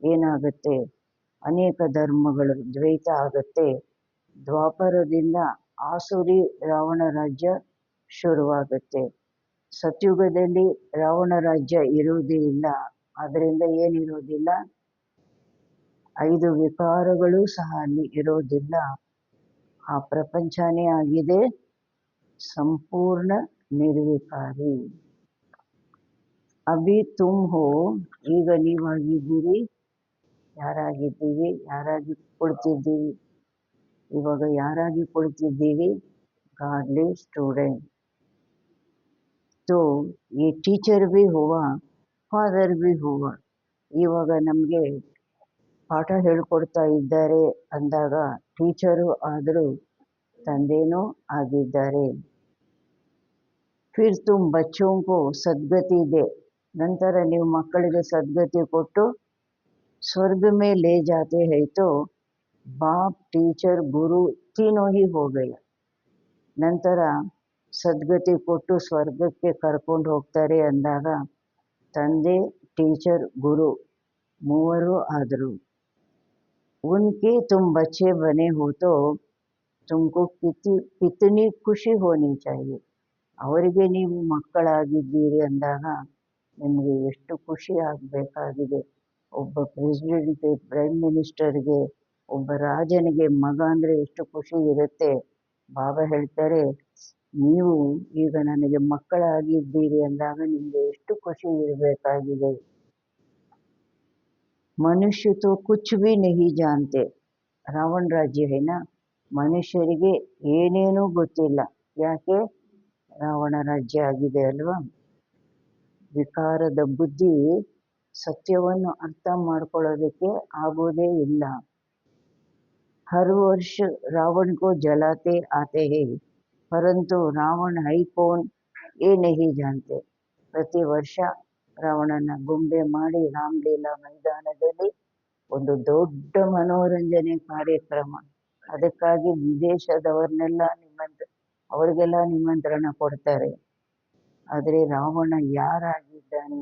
ಏನಾಗುತ್ತೆ ಅನೇಕ ಧರ್ಮಗಳು ದ್ವೈತ ಆಗುತ್ತೆ. ದ್ವಾಪರದಿಂದ ಆಸುರಿ ರಾವಣ ರಾಜ್ಯ ಶುರುವಾಗುತ್ತೆ. ಸತ್ಯುಗದಲ್ಲಿ ರಾವಣ ರಾಜ್ಯ ಇರುವುದೇ ಇಲ್ಲ, ಅದರಿಂದ ಏನಿರೋದಿಲ್ಲ, 5 ವಿಕಾರಗಳು ಸಹ ಅಲ್ಲಿ ಇರೋದಿಲ್ಲ. ಆ ಪ್ರಪಂಚನೇ ಆಗಿದೆ ಸಂಪೂರ್ಣ ನಿರ್ವಿಕಾರಿ. ಅಭಿ ತುಮ್ ಹೋ, ಈಗ ನೀವಾಗಿದ್ದೀರಿ, ಯಾರಾಗಿದ್ದೀವಿ, ಯಾರಾಗಿ ಕೊಡ್ತಿದ್ದೀವಿ, ಇವಾಗ ಯಾರಾಗಿ ಕೊಡ್ತಿದ್ದೀವಿ, ಗಾಡ್ಲಿ ಸ್ಟೂಡೆಂಟ್. तो ये टीचर भी हुआ, ಫಾದರ್ भी हुआ. ಇವಾಗ ನಮಗೆ ಪಾಠ ಹೇಳ್ಕೊಡ್ತಾ ಇದ್ದಾರೆ ಅಂದಾಗ ಟೀಚರು ಆದರೂ ತಂದೆನೂ ಆಗಿದ್ದಾರೆ. फिर तुम बच्चों को सद्गति दे, ನಂತರ ನೀವು ಮಕ್ಕಳಿಗೆ ಸದ್ಗತಿ ಕೊಟ್ಟು स्वर्ग में ले जाते हैं तो बाप टीचर गुरु तीनों ही हो गए. ನಂತರ ಸದ್ಗತಿ ಕೊಟ್ಟು ಸ್ವರ್ಗಕ್ಕೆ ಕರ್ಕೊಂಡು ಹೋಗ್ತಾರೆ ಅಂದಾಗ ತಂದೆ ಟೀಚರ್ ಗುರು ಮೂವರು ಆದರು. उनके तुम बच्चे बने हो तो तुमको कितनी ಖುಷಿ होनी चाहिए. ಅವರಿಗೆ ನೀವು ಮಕ್ಕಳಾಗಿದ್ದೀರಿ ಅಂದಾಗ ನಿಮಗೆ ಎಷ್ಟು ಖುಷಿ ಆಗಬೇಕಾಗಿದೆ. ಒಬ್ಬ ಪ್ರೆಸಿಡೆಂಟ್ಗೆ, ಪ್ರೈಮ್ ಮಿನಿಸ್ಟರ್ಗೆ, ಒಬ್ಬ ರಾಜನಿಗೆ ಮಗ ಅಂದರೆ ಎಷ್ಟು ಖುಷಿ ಇರುತ್ತೆ. ಬಾಬಾ ಹೇಳ್ತಾರೆ, ನೀವು ಈಗ ನನಗೆ ಮಕ್ಕಳಾಗಿದ್ದೀರಿ ಅಂದಾಗ ನಿಮಗೆ ಎಷ್ಟು ಖುಷಿ ಇರಬೇಕಾಗಿದೆ. ಮನುಷ್ಯ तो कुछ भी नहीं जानते. ರಾವಣ ರಾಜ್ಯ ಹೇನ ಮನುಷ್ಯರಿಗೆ ಏನೇನೂ ಗೊತ್ತಿಲ್ಲ. ಯಾಕೆ? ರಾವಣ ರಾಜ್ಯ ಆಗಿದೆ ಅಲ್ವಾ. ವಿಕಾರದ ಬುದ್ಧಿ ಸತ್ಯವನ್ನು ಅರ್ಥ ಮಾಡ್ಕೊಳ್ಳೋದಕ್ಕೆ ಆಗೋದೇ ಇಲ್ಲ. हर वर्ष रावण को जलाते आते हैं परंतु रावण है कौन ये नहीं जानते. ಪ್ರತಿ ವರ್ಷ ರಾವಣನ ಗೊಂಬೆ ಮಾಡಿ ರಾಮಲೀಲಾ ಮೈದಾನದಲ್ಲಿ ಒಂದು ದೊಡ್ಡ ಮನೋರಂಜನೆ ಕಾರ್ಯಕ್ರಮ. ಅದಕ್ಕಾಗಿ ವಿದೇಶದವ್ರನ್ನೆಲ್ಲ ಅವರಿಗೆಲ್ಲ ನಿಮಂತ್ರಣ ಕೊಡ್ತಾರೆ. ಆದರೆ ರಾವಣ ಯಾರಾಗಿದ್ದಾನೆ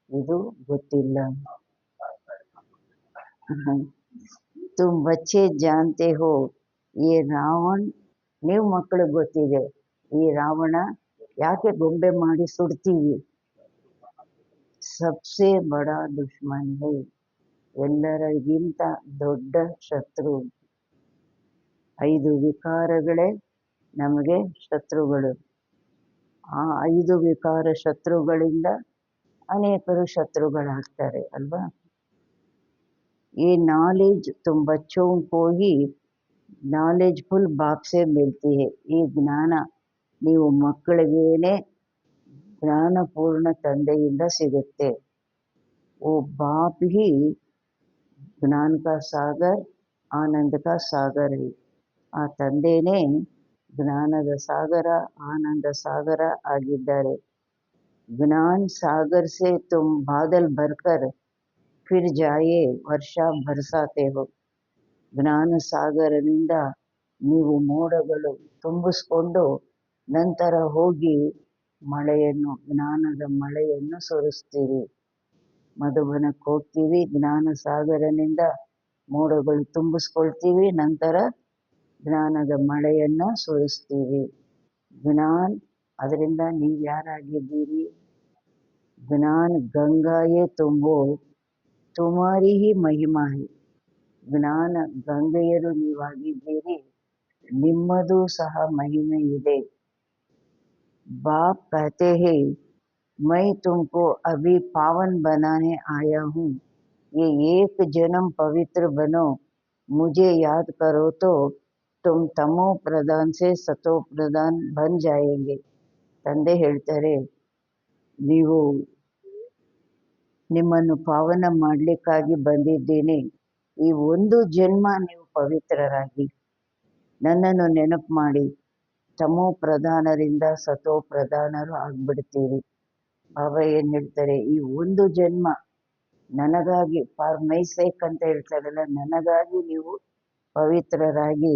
ಇದು ಗೊತ್ತಿಲ್ಲ. तुम बच्चे जानते हो ये रावण, ನೀವು ಮಕ್ಕಳಿಗೆ ಗೊತ್ತಿದೆ ಈ ರಾವಣ ಯಾಕೆ ಗೊಂಬೆ ಮಾಡಿ ಸುಡ್ತೀವಿ. ಸಬ್ಸೆ ಬಡಾ ದುಶ್ಮನ್ ಹೈ, ಎಲ್ಲರಿಗಿಂತ ದೊಡ್ಡ ಶತ್ರು. 5 ವಿಕಾರಗಳೇ ನಮಗೆ ಶತ್ರುಗಳು. ಆ 5 ವಿಕಾರ ಶತ್ರುಗಳಿಂದ ಅನೇಕರು ಶತ್ರುಗಳಾಗ್ತಾರೆ ಅಲ್ವಾ. ये नॉलेज तुम बच्चों को ही नॉलेजफुल बाप से मिलती है. ಈ ಜ್ಞಾನ ನೀವು ಮಕ್ಕಳಿಗೇನೆ ಜ್ಞಾನಪೂರ್ಣ ತಂದೆಯಿಂದ ಸಿಗುತ್ತೆ. वो बाप ही ज्ञान का सागर आनंद का सागर है. ಆ ತಂದೆನೇ ಜ್ಞಾನದ ಸಾಗರ, ಆನಂದ ಸಾಗರ ಆಗಿದ್ದಾರೆ. ज्ञान सागर से तुम बादल भरकर फिर जाए ವರ್ಷ ಬರ್ಸಾತೆ ಹೋ. ಜ್ಞಾನ ಸಾಗರದಿಂದ ನೀವು ಮೋಡಗಳು ತುಂಬಿಸ್ಕೊಂಡು ನಂತರ ಹೋಗಿ ಮಳೆಯನ್ನು, ಜ್ಞಾನದ ಮಳೆಯನ್ನು ಸುರಿಸ್ತೀರಿ. ಮಧುಬನಕ್ಕೆ ಹೋಗ್ತೀವಿ, ಜ್ಞಾನ ಸಾಗರನಿಂದ ಮೋಡಗಳು ತುಂಬಿಸ್ಕೊಳ್ತೀವಿ, ನಂತರ ಜ್ಞಾನದ ಮಳೆಯನ್ನು ಸುರಿಸ್ತೀವಿ. ಜ್ಞಾನ, ಅದರಿಂದ ನೀವು ಯಾರಾಗಿದ್ದೀರಿ? ಜ್ಞಾನ ಗಂಗಾಯೇ ತುಂಬೋ ತುಮಾರಿ ಹಿ ಮಹಿಮಾ ಹೈ. ಜ್ಞಾನ ಗಂಗೆಯರು ನೀವಾಗಿದ್ದೀರಿ, ನಿಮ್ಮದು ಸಹ ಮಹಿಮೆ ಇದೆ. बाप कहते हैं मैं तुमको अभी पावन बनाने आया हूँ, ये एक जन्म पवित्र बनो, मुझे याद करो तो तुम तमो प्रधान से सतो प्रधान बन जाएंगे. ತಂದೆ ಹೇಳ್ತಾರೆ, ನೀವು ನಿಮ್ಮನ್ನು ಪಾವನ ಮಾಡಲಿಕ್ಕಾಗಿ ಬಂದಿದ್ದೀನಿ. ಈ ಒಂದು ಜನ್ಮ ನೀವು ಪವಿತ್ರರಾಗಿ ನನ್ನನ್ನು ನೆನಪು ಮಾಡಿ ತಮೋ ಪ್ರಧಾನರಿಂದ ಸತೋ ಪ್ರಧಾನರು ಆಗ್ಬಿಡ್ತೀರಿ. ಬಾಬಾ ಏನು ಹೇಳ್ತಾರೆ, ಈ ಒಂದು ಜನ್ಮ ನನಗಾಗಿ, ಫಾರ್ ಮೈ ಸೇಕ್ ಅಂತ ಹೇಳ್ತಾರಲ್ಲ, ನನಗಾಗಿ ನೀವು ಪವಿತ್ರರಾಗಿ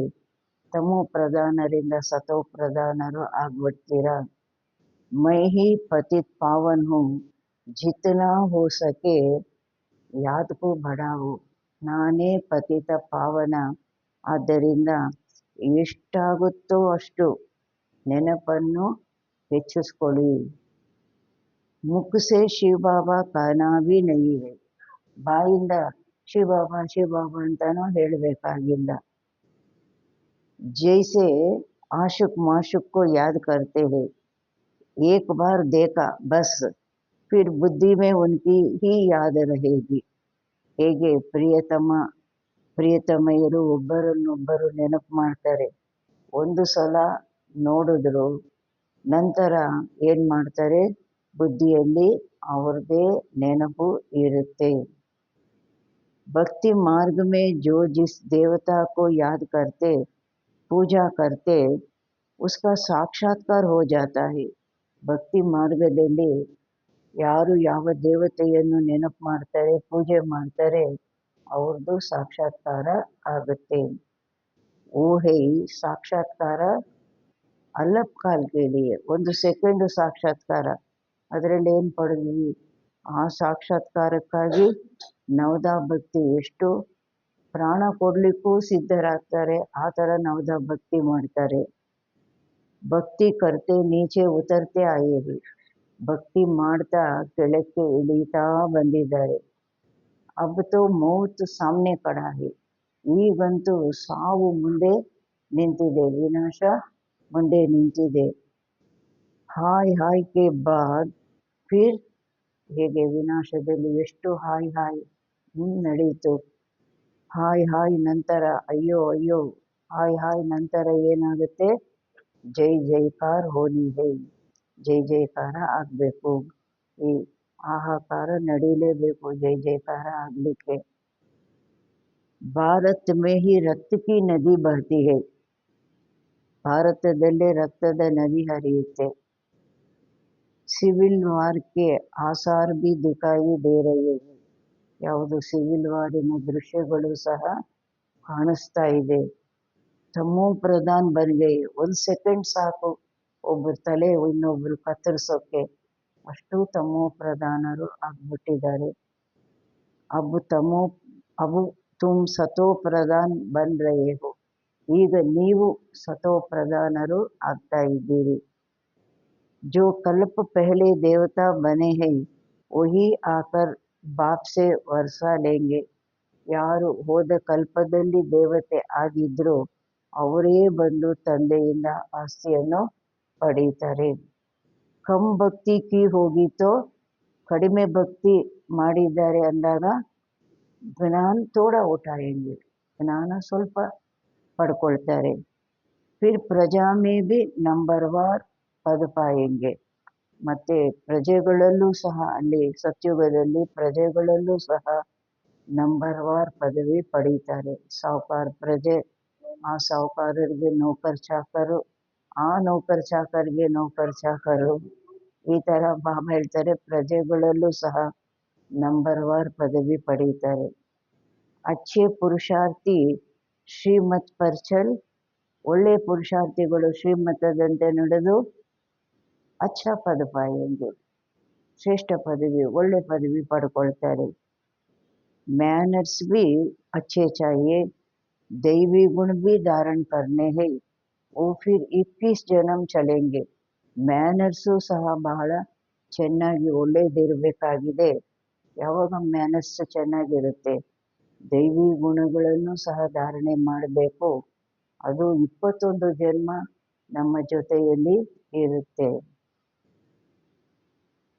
ತಮೋ ಪ್ರಧಾನರಿಂದ ಸತೋ ಪ್ರಧಾನರು ಆಗ್ಬಿಡ್ತೀರಾ. मैं ही पतित पावन हूँ, जितना हो सके याद को बढ़ाओ. ನಾನೇ ಪತಿತ ಪಾವನ, ಆದ್ದರಿಂದ ಎಷ್ಟಾಗುತ್ತೋ ಅಷ್ಟು ನೆನಪನ್ನು ಹೆಚ್ಚಿಸ್ಕೊಳ್ಳಿ. ಮುಖಸೆ ಶಿವಬಾಬಾ कहना भी नहीं है. ಬಾಯಿಂದ ಶಿವಬಾಬಾ ಶಿವಬಾಬಾ ಅಂತಾನೂ ಹೇಳಬೇಕಾಗಿಲ್ಲ. जैसे आशुक माशुक को याद करते हैं, एक बार देखा बस फिर बुद्धि में उनकी ही याद रहेगी. ಹೇಗೆ ಪ್ರಿಯತಮೆಯರು ಒಬ್ಬರನ್ನೊಬ್ಬರು ನೆನಪು ಮಾಡ್ತಾರೆ, ಒಂದು ಸಲ ನೋಡಿದ್ರು ನಂತರ ಏನು ಮಾಡ್ತಾರೆ, ಬುದ್ಧಿಯಲ್ಲಿ ಅವ್ರದ್ದೇ ನೆನಪು ಇರುತ್ತೆ. भक्ति मार्ग में जो जिस देवता को याद करते, पूजा करते, उसका साक्षात्कार हो जाता है. ಭಕ್ತಿ ಮಾರ್ಗದಲ್ಲಿ ಯಾರು ಯಾವ ದೇವತೆಯನ್ನು ನೆನಪು ಮಾಡ್ತಾರೆ, ಪೂಜೆ ಮಾಡ್ತಾರೆ, ಅವ್ರದ್ದು ಸಾಕ್ಷಾತ್ಕಾರ ಆಗುತ್ತೆ. वो है ಸಾಕ್ಷಾತ್ಕಾರ ಅಲ್ಲಪ್ ಕಾಲ್ ಕೇಳಿಯೇ, 1 ಸೆಕೆಂಡು ಸಾಕ್ಷಾತ್ಕಾರ. ಅದರಲ್ಲಿ ಏನು ಪಡೆದ್ವಿ? ಆ ಸಾಕ್ಷಾತ್ಕಾರಕ್ಕಾಗಿ ನವದಾ ಭಕ್ತಿ ಎಷ್ಟು ಪ್ರಾಣ ಕೊಡ್ಲಿಕ್ಕೂ ಸಿದ್ಧರಾಗ್ತಾರೆ. ಆ ಥರ ನವದಾ ಭಕ್ತಿ ಮಾಡ್ತಾರೆ. ಭಕ್ತಿ ಕರ್ತೆ ನೀಚೆ ಉತರ್ತೆ ಆಯೇವಿ, ಭಕ್ತಿ ಮಾಡ್ತಾ ಕೆಳಕ್ಕೆ ಇಳೀತಾ ಬಂದಿದ್ದಾರೆ. ಅಬ್ ತೋ ಮೌತ್ ಸಾಮ್ನೆ ಖಡಾ ಹೈ, ಈಗಂತೂ ಸಾವು ಮುಂದೆ ನಿಂತಿದೆ, ವಿನಾಶ ಮುಂದೆ ನಿಂತಿದೆ. ಹಾಯ್ ಹಾಯ್ ಕೆ ಬಾದ್ ಫಿರ್, ಹೇಗೆ ವಿನಾಶದಲ್ಲಿ ಎಷ್ಟು ಹಾಯ್ ಹಾಯ್ ನಡೀತು. ಹಾಯ್ ಹಾಯ್ ನಂತರ ಅಯ್ಯೋ ಅಯ್ಯೋ, ಹಾಯ್ ಹಾಯ್ ನಂತರ ಏನಾಗುತ್ತೆ? ಜೈ ಜೈಕಾರ ಹೋಲಿ ಹೈ, ಜೈ ಜೈಕಾರ ಆಗಬೇಕು. ಈ ಹಾಹಾಕಾರ ನಡೀಲೇಬೇಕು ಜೈ ಜೈಕಾರ ಆಗಲಿಕ್ಕೆ. ಭಾರತ್ ಮೇ ಹಿ ರಕ್ತ ಕಿ ನದಿ ಬಹತಿ ಹೈ, ಭಾರತದಲ್ಲೇ ರಕ್ತದ ನದಿ ಹರಿಯುತ್ತೆ. ಸಿವಿಲ್ ವಾರ್ ಕೆ ಆಸಾರ್ ಬಿ ದಿಖಾಯಿ ದೇ ರಹೆ ಹೈ, ಯಾವುದು ಸಿವಿಲ್ ವಾರಿನ ದೃಶ್ಯಗಳು ಸಹ ಕಾಣಿಸ್ತಾ ಇದೆ. ತಮೋ ಪ್ರಧಾನ್ ಬನ್ ಗಯೆ, 1 ಸೆಕೆಂಡ್ ಸಾಕು ಒಬ್ಬರು ತಲೆ ಇನ್ನೊಬ್ರು ಕತ್ತರಿಸೋಕೆ, ಅಷ್ಟು ತಮೋ ಪ್ರಧಾನರು ಆಗ್ಬಿಟ್ಟಿದ್ದಾರೆ. ಅಬ್ ತುಮ್ ಸತೋ ಪ್ರಧಾನ್ ಬನ್ ರಹೆ ಹೋ, ಈಗ ನೀವು ಸತೋ ಪ್ರಧಾನರು ಆಗ್ತಾ ಇದ್ದೀರಿ. जो कल्प पहले देवता बने हैं वही आकर बाप से वर्षा लेंगे, ಯಾರು ಹೋದ ಕಲ್ಪದಲ್ಲಿ ದೇವತೆ ಆಗಿದ್ರೋ ಅವರೇ ಬಂದು ತಂದೆಯಿಂದ ಆಸ್ತಿಯನ್ನು ಪಡೀತಾರೆ. ಕಮ್ ಭಕ್ತಿ ಕಿ ಹೋಗಿತೋ, ಕಡಿಮೆ ಭಕ್ತಿ ಮಾಡಿದ್ದಾರೆ ಅಂದಾಗ ಜ್ಞಾನ ಥೋಡ ಉಠಾಯೆಂಗೆ, ಜ್ಞಾನ ಸ್ವಲ್ಪ ಪಡ್ಕೊಳ್ತಾರೆ. ಫಿರ್ ಪ್ರಜಾ ಮೇ ಬಿ ನಂಬರ್ವಾರ್ ಪದ ಪಾಯೆಂಗೆ, ಮತ್ತೆ ಪ್ರಜೆಗಳಲ್ಲೂ ಸಹ, ಅಲ್ಲಿ ಸತ್ಯುಗದಲ್ಲಿ ಪ್ರಜೆಗಳಲ್ಲೂ ಸಹ ನಂಬರ್ವಾರ್ ಪದವಿ ಪಡೀತಾರೆ. ಸಾವುಕಾರ ಪ್ರಜೆ, ಆ ಸಾವುಕಾರರಿಗೆ ನೌಕರ್ ಚಾಕರು, ಆ ನೌಕರ್ ಚಾಕರ್ಗೆ ನೌಕರ್ ಚಾಕರು, ಈ ಥರ ಬಾಬಾ ಹೇಳ್ತಾರೆ ಪ್ರಜೆಗಳಲ್ಲೂ ಸಹ ನಂಬರ್ವಾರ್ ಪದವಿ ಪಡೀತಾರೆ. ಅಚ್ಚೆ ಪುರುಷಾರ್ಥಿ ಶ್ರೀಮತ್ ಪರ್ಚಲ್, ಒಳ್ಳೆ ಪುರುಷಾರ್ಥಿಗಳು ಶ್ರೀಮತದಂತೆ ನಡೆದು ಅಚ್ಚ ಪದ ಪಾಯೆಂಗೆ, ಶ್ರೇಷ್ಠ ಪದವಿ ಒಳ್ಳೆ ಪದವಿ ಪಡ್ಕೊಳ್ತಾರೆ. मैनर्स भी अच्छे चाहिए, दैवी गुण भी धारण करने हैं, वो फिर 21 जन्म चलेंगे. ಮ್ಯಾನರ್ಸು ಸಹ ಬಹಳ ಚೆನ್ನಾಗಿ ಒಳ್ಳೆಯದಿರಬೇಕಾಗಿದೆ. ಯಾವಾಗ ಮ್ಯಾನರ್ಸ್ ಚೆನ್ನಾಗಿರುತ್ತೆ, ದೈವಿ ಗುಣಗಳನ್ನು ಸಹ ಧಾರಣೆ ಮಾಡಬೇಕು. ಅದು 21 ಜನ್ಮ ನಮ್ಮ ಜೊತೆಯಲ್ಲಿ ಇರುತ್ತೆ.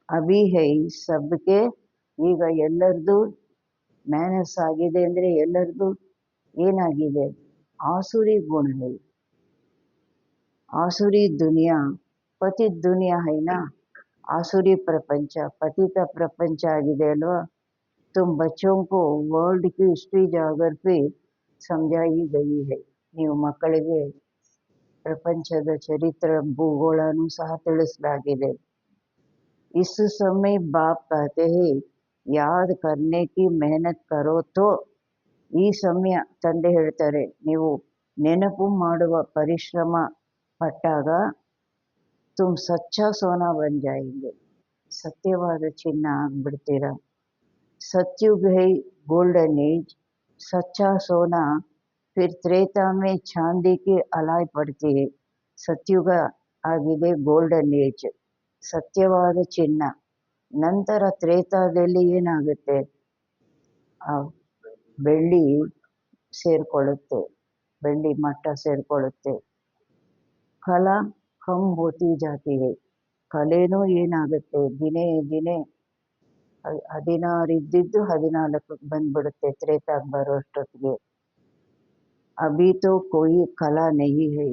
ಅಭಿ ಹೈ ಸಬ್ಕೆ, ಈಗ ಎಲ್ಲರದು ಮ್ಯಾನರ್ಸ್ ಆಗಿದೆ ಅಂದರೆ ಎಲ್ಲರದು ಏನಾಗಿದೆ? ಆಸುರಿ ಗುಣ ಹೈ. ಆಸುರಿ ದುನಿಯಾ ಪತಿತ ದುನಿಯಾ ಹೈನಾ, ಆಸುರಿ ಪ್ರಪಂಚ ಪತಿತ ಪ್ರಪಂಚ ಆಗಿದೆ ಅಲ್ವಾ. ತುಮ್ ಬಚ್ಚೋಂ ಕೋ ವರ್ಲ್ಡ್ ಕಿ ಹಿಸ್ಟ್ರಿ ಜಾಗ್ರಫಿ ಸಮಜಾಯಿ ಗಯಿ ಹೈ, ನೀವು ಮಕ್ಕಳಿಗೆ ಪ್ರಪಂಚದ ಚರಿತ್ರೆ ಭೂಗೋಳನೂ ಸಹ ತಿಳಿಸಲಾಗಿದೆ. इस समय बाप कहते हैं याद करने की मेहनत करो तो, ಈ ಸಮಯ ತಂದೆ ಹೇಳ್ತಾರೆ ನೀವು ನೆನಪು ಮಾಡುವ ಪರಿಶ್ರಮ ಪಟ್ಟಾಗ ತುಮ್ ಸಚ್ಚಾ ಸೋನಾ ಬನ್ ಜಾಯೆಂಗೆ, ಸತ್ಯವಾದ ಚಿನ್ನ ಆಗ್ಬಿಡ್ತೀರ. सतयुग है गोल्डन एज, सच्चा सोना फिर त्रेता में चांदी की अलाई पड़ती है. सतयुग ಆಗಿದೆ ಗೋಲ್ಡನ್ ಏಜ್, ಸತ್ಯವಾದ ಚಿನ್ನ. ನಂತರ ತ್ರೇತಾದಲ್ಲಿ ಏನಾಗುತ್ತೆ? ಆ ಬೆಳ್ಳಿ ಸೇರಿಕೊಳ್ಳುತ್ತೆ, ಬೆಳ್ಳಿ ಮಟ್ಟ ಸೇರಿಕೊಳ್ಳುತ್ತೆ. ಕಲಾ ಕಮ್ ಹೋತಿ ಜಾತಿ ಹೈ, ಕಲೆನೂ ಏನಾಗುತ್ತೆ ದಿನೇ ದಿನೇ 16 ಇದ್ದಿದ್ದು 14ಕ್ಕೆ ಬಂದ್ಬಿಡುತ್ತೆ ತ್ರೇತಾಗ್ ಬರೋಷ್ಟೊತ್ತಿಗೆ. ಅಭಿ ತೋ ಕೋಯಿ ಕಲಾ ನಹಿ ಹೈ,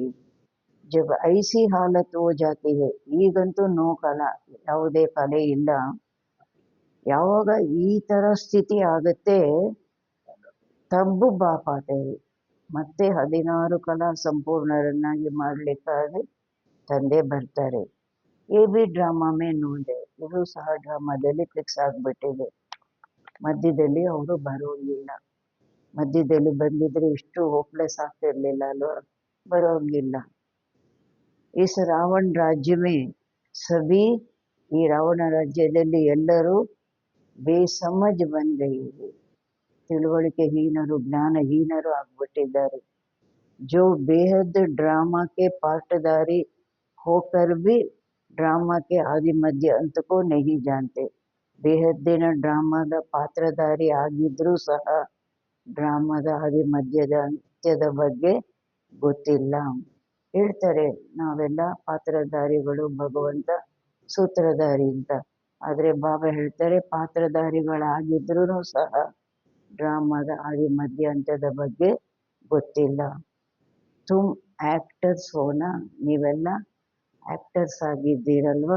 ಜಬ್ ಐಸಿ ಹಾಲತ್ ಹೋ ಜಾತಿ ಹೈ, ಈಗಂತೂ ನೋ ಕಲಾ, ಯಾವುದೇ ಕಲೆ ಇಲ್ಲ. ಯಾವಾಗ ಈ ಥರ ಸ್ಥಿತಿ ಆಗುತ್ತೆ ತಬ್ಬು ಬಾಪ್ ಆತೆ ಹೈ, ಮತ್ತೆ 16 ಕಲಾ ಸಂಪೂರ್ಣರನ್ನಾಗಿ ಮಾಡಲಿಕ್ಕಾಗಿ ತಂದೆ ಬರ್ತಾರೆ. ಎ ಬಿ ಡ್ರಾಮಾ ಮೇ ನೋಡಿದೆ, ಇದು ಸಹ ಡ್ರಾಮಾದಲ್ಲಿ ಫಿಕ್ಸ್ ಆಗಿಬಿಟ್ಟಿದೆ. ಮಧ್ಯದಲ್ಲಿ ಅವರು ಬರೋಂಗಿಲ್ಲ. ಮಧ್ಯದಲ್ಲಿ ಬಂದಿದ್ರೆ ಇಷ್ಟು ಹೋಪ್ಲೆಸ್ ಆಗ್ತಿರ್ಲಿಲ್ಲ ಅಲ್ವಾ, ಬರೋಂಗಿಲ್ಲ. ಇಸ್ ರಾವಣ ರಾಜ್ಯವೇ ಸಭಿ, ಈ ರಾವಣ ರಾಜ್ಯದಲ್ಲಿ ಎಲ್ಲರೂ ಬೇಸಮಜ್ ಬಂದೈದೆ, ತಿಳುವಳಿಕೆಹೀನರು, ಜ್ಞಾನಹೀನರು ಆಗ್ಬಿಟ್ಟಿದ್ದಾರೆ. जो बेहद ड्रामा के पार्टदारी होकर भी ड्रामा के आदि मध्य अंत को नहीं जानते. ಬೇಹದ್ದಿನ ಡ್ರಾಮಾದ ಪಾತ್ರಧಾರಿ ಆಗಿದ್ರೂ ಸಹ ಡ್ರಾಮಾದ ಆದಿ ಮಧ್ಯದ ಅಂತ್ಯದ ಬಗ್ಗೆ ಗೊತ್ತಿಲ್ಲ. ಹೇಳ್ತಾರೆ ನಾವೆಲ್ಲ ಪಾತ್ರಧಾರಿಗಳು, ಭಗವಂತ ಸೂತ್ರಧಾರಿ ಅಂತ. ಆದರೆ ಬಾಬಾ ಹೇಳ್ತಾರೆ ಪಾತ್ರಧಾರಿಗಳಾಗಿದ್ರೂ ಸಹ ಡ್ರಾಮಾದ ಆದಿ ಮಧ್ಯ ಅಂತ್ಯದ ಬಗ್ಗೆ ಗೊತ್ತಿಲ್ಲ. ತುಮ್ ಆ್ಯಕ್ಟರ್ಸ್ ಹೋನಾ, ನೀವೆಲ್ಲ ಆ್ಯಕ್ಟರ್ಸ್ ಆಗಿದ್ದೀರಲ್ವ.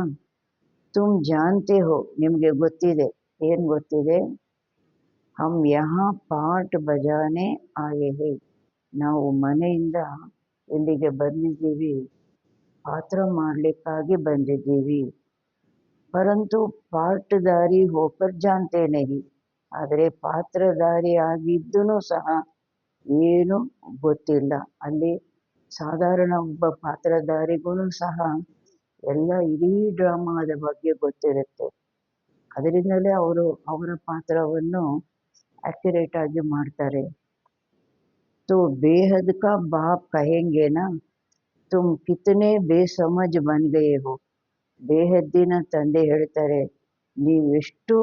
ತುಮ್ ಜಾನ್ತೆ ಹೋ, ನಿಮಗೆ ಗೊತ್ತಿದೆ. ಏನು ಗೊತ್ತಿದೆ? ಹಮ್ ಯಹಾ ಪಾಠ ಬಜಾನೆ ಆಯೆ ಹೇ, ನಾವು ಮನೆಯಿಂದ ಇಲ್ಲಿಗೆ ಬಂದಿದ್ದೀವಿ, ಪಾತ್ರ ಮಾಡಲಿಕ್ಕಾಗಿ ಬಂದಿದ್ದೀವಿ. ಪರಂತು ಪಾಠಧಾರಿ ಹೋಕರ್ ಜಾನ್ತೆ ನಹಿ, ಆದರೆ ಪಾತ್ರಧಾರಿ ಆಗಿದ್ದೂ ಸಹ ಏನು ಗೊತ್ತಿಲ್ಲ. ಅಲ್ಲಿ ಸಾಧಾರಣ ಒಬ್ಬ ಪಾತ್ರಧಾರಿಗೂ ಸಹ ಎಲ್ಲ ಇಡೀ ಡ್ರಾಮಾದ ಬಗ್ಗೆ ಗೊತ್ತಿರುತ್ತೆ. ಅದರಿಂದಲೇ ಅವರು ಅವರ ಪಾತ್ರವನ್ನು ಆಕ್ಯುರೇಟ್ ಆಗಿ ಮಾಡ್ತಾರೆ. तो बेहद का बाप कहेंगे ना, तुम कितने बेसमझ बन गए हो. ಬೇಹದ್ದಿನ ತಂದೆ ಹೇಳ್ತಾರೆ ನೀವೆಷ್ಟು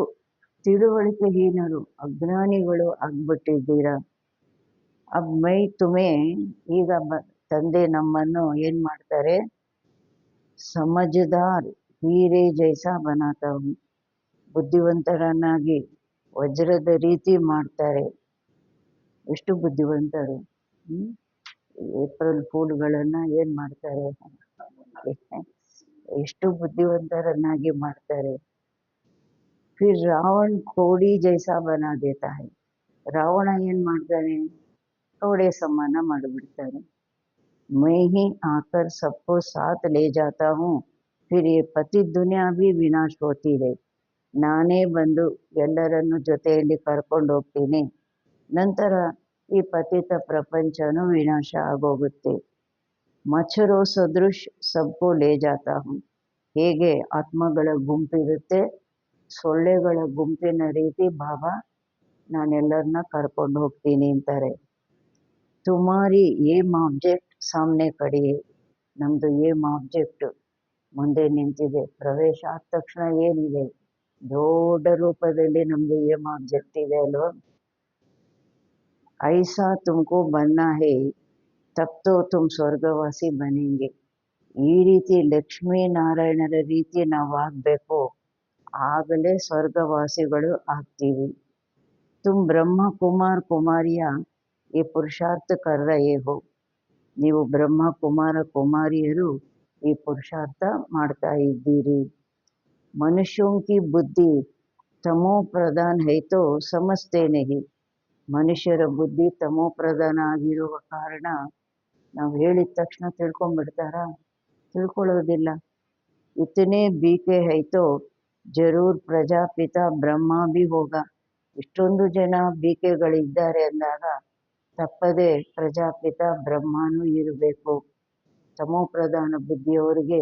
ತಿಳುವಳಿಕೆಹೀನರು, ಅಜ್ಞಾನಿಗಳು ಆಗ್ಬಿಟ್ಟಿದ್ದೀರಾ. ಅಬ್ ಮೈ ತುಮೇ, ಈಗ ತಂದೆ ನಮ್ಮನ್ನು ಏನು ಮಾಡ್ತಾರೆ, ಸಮಜದಾರ್ ಹೀರೆ ಜೈಸಾ ಬನಾತಾ ಹೂಂ, ಬುದ್ಧಿವಂತರನ್ನಾಗಿ ವಜ್ರದ ರೀತಿ ಮಾಡ್ತಾರೆ. ಎಷ್ಟು ಬುದ್ಧಿವಂತರು. ಏಪ್ರಿಲ್ ಫೂಲ್ಗಳನ್ನು ಏನು ಮಾಡ್ತಾರೆ, ಎಷ್ಟು ಬುದ್ಧಿವಂತರನ್ನಾಗಿ ಮಾಡ್ತಾರೆ. ಫಿರ್ ರಾವಣ ಕೋಡಿ ಜೈಸಾ ಬನಾ ದೇತಾ ಹೈ, ರಾವಣ ಏನು ಮಾಡ್ತಾನೆ, ಕೋಡೆ ಸಮಾನ ಮಾಡಿಬಿಡ್ತಾನೆ. मैं ही आकर सबको साथ ले जाता हूँ, फिर ये पति दुनिया भी विनाश होती है. ನಾನೇ ಬಂದು ಎಲ್ಲರನ್ನು ಜೊತೆಯಲ್ಲಿ ಕರ್ಕೊಂಡು ಹೋಗ್ತೀನಿ, ನಂತರ ಈ ಪತಿತ ಪ್ರಪಂಚನೂ ವಿನಾಶ ಆಗೋಗುತ್ತೆ. ಮಚ್ಚರೋ ಸದೃಶ್ ಸಬ್ಕೋ ಲೇ ಜಾತಾ ಹೂಂ, ಹೇಗೆ ಆತ್ಮಗಳ ಗುಂಪಿರುತ್ತೆ, ಸೊಳ್ಳೆಗಳ ಗುಂಪಿನ ರೀತಿ ಬಾಬಾ ನಾನೆಲ್ಲರನ್ನ ಕರ್ಕೊಂಡು ಹೋಗ್ತೀನಿ ಅಂತಾರೆ. ತುಮಾರಿ ಏಮ್ ಆಬ್ಜೆಕ್ಟ್ ಸಾಮ್ನೆ ಖಡಿ ಹೈ, ನಮ್ಮದು ಏಮ್ ಆಬ್ಜೆಕ್ಟ್ ಮುಂದೆ ನಿಂತಿದೆ. ಪ್ರವೇಶ ಆದ ತಕ್ಷಣ ಏನಿದೆ, ದೊಡ್ಡ ರೂಪದಲ್ಲಿ ನಮ್ಮದು ಏಮ್ ಆಬ್ಜೆಕ್ಟ್ ಇದೆ ಅಲ್ವಾ. ಐಸಾ ತುಮಕೋ ಬನ್ನ ಹೇ, ತಬ್ ತೋ ತುಮ್ ಸ್ವರ್ಗವಾಸಿ ಬನೆಂಗೆ, ಈ ರೀತಿ ಲಕ್ಷ್ಮೀನಾರಾಯಣರ ರೀತಿ ನಾವು ಆಗಬೇಕು, ಆಗಲೇ ಸ್ವರ್ಗವಾಸಿಗಳು ಆಗ್ತೀವಿ. ತುಮ್ ಬ್ರಹ್ಮ ಕುಮಾರ್ ಕುಮಾರಿಯ ಈ ಪುರುಷಾರ್ಥ ಕರ್ ರಹೆ ಹೋ, ನೀವು ಬ್ರಹ್ಮ ಕುಮಾರ ಕುಮಾರಿಯರು ಈ ಪುರುಷಾರ್ಥ ಮಾಡ್ತಾ ಇದ್ದೀರಿ. ಮನುಷ್ಯೋಂ ಕಿ ಬುದ್ಧಿ ತಮೋ ಪ್ರಧಾನ ಹೈ ತೋ ಸಮಜ್ತೆ ನಹಿ, ಮನುಷ್ಯರ ಬುದ್ಧಿ ತಮೋ ಪ್ರಧಾನ ಆಗಿರುವ ಕಾರಣ ನಾವು ಹೇಳಿದ ತಕ್ಷಣ ತಿಳ್ಕೊಂಡ್ಬಿಡ್ತಾರಾ, ತಿಳ್ಕೊಳ್ಳೋದಿಲ್ಲ. ಇತನೇ ಬೀಕೆ ಹೈ ತೋ ಜರೂರ್ ಪ್ರಜಾಪಿತ ಬ್ರಹ್ಮ ಭಿ ಹೋಗ, ಇಷ್ಟೊಂದು ಜನ ಬೀಕೆಗಳಿದ್ದಾರೆ ಅಂದಾಗ ತಪ್ಪದೆ ಪ್ರಜಾಪಿತ ಬ್ರಹ್ಮನೂ ಇರಬೇಕು. ತಮೋ ಪ್ರಧಾನ ಬುದ್ಧಿಯವರಿಗೆ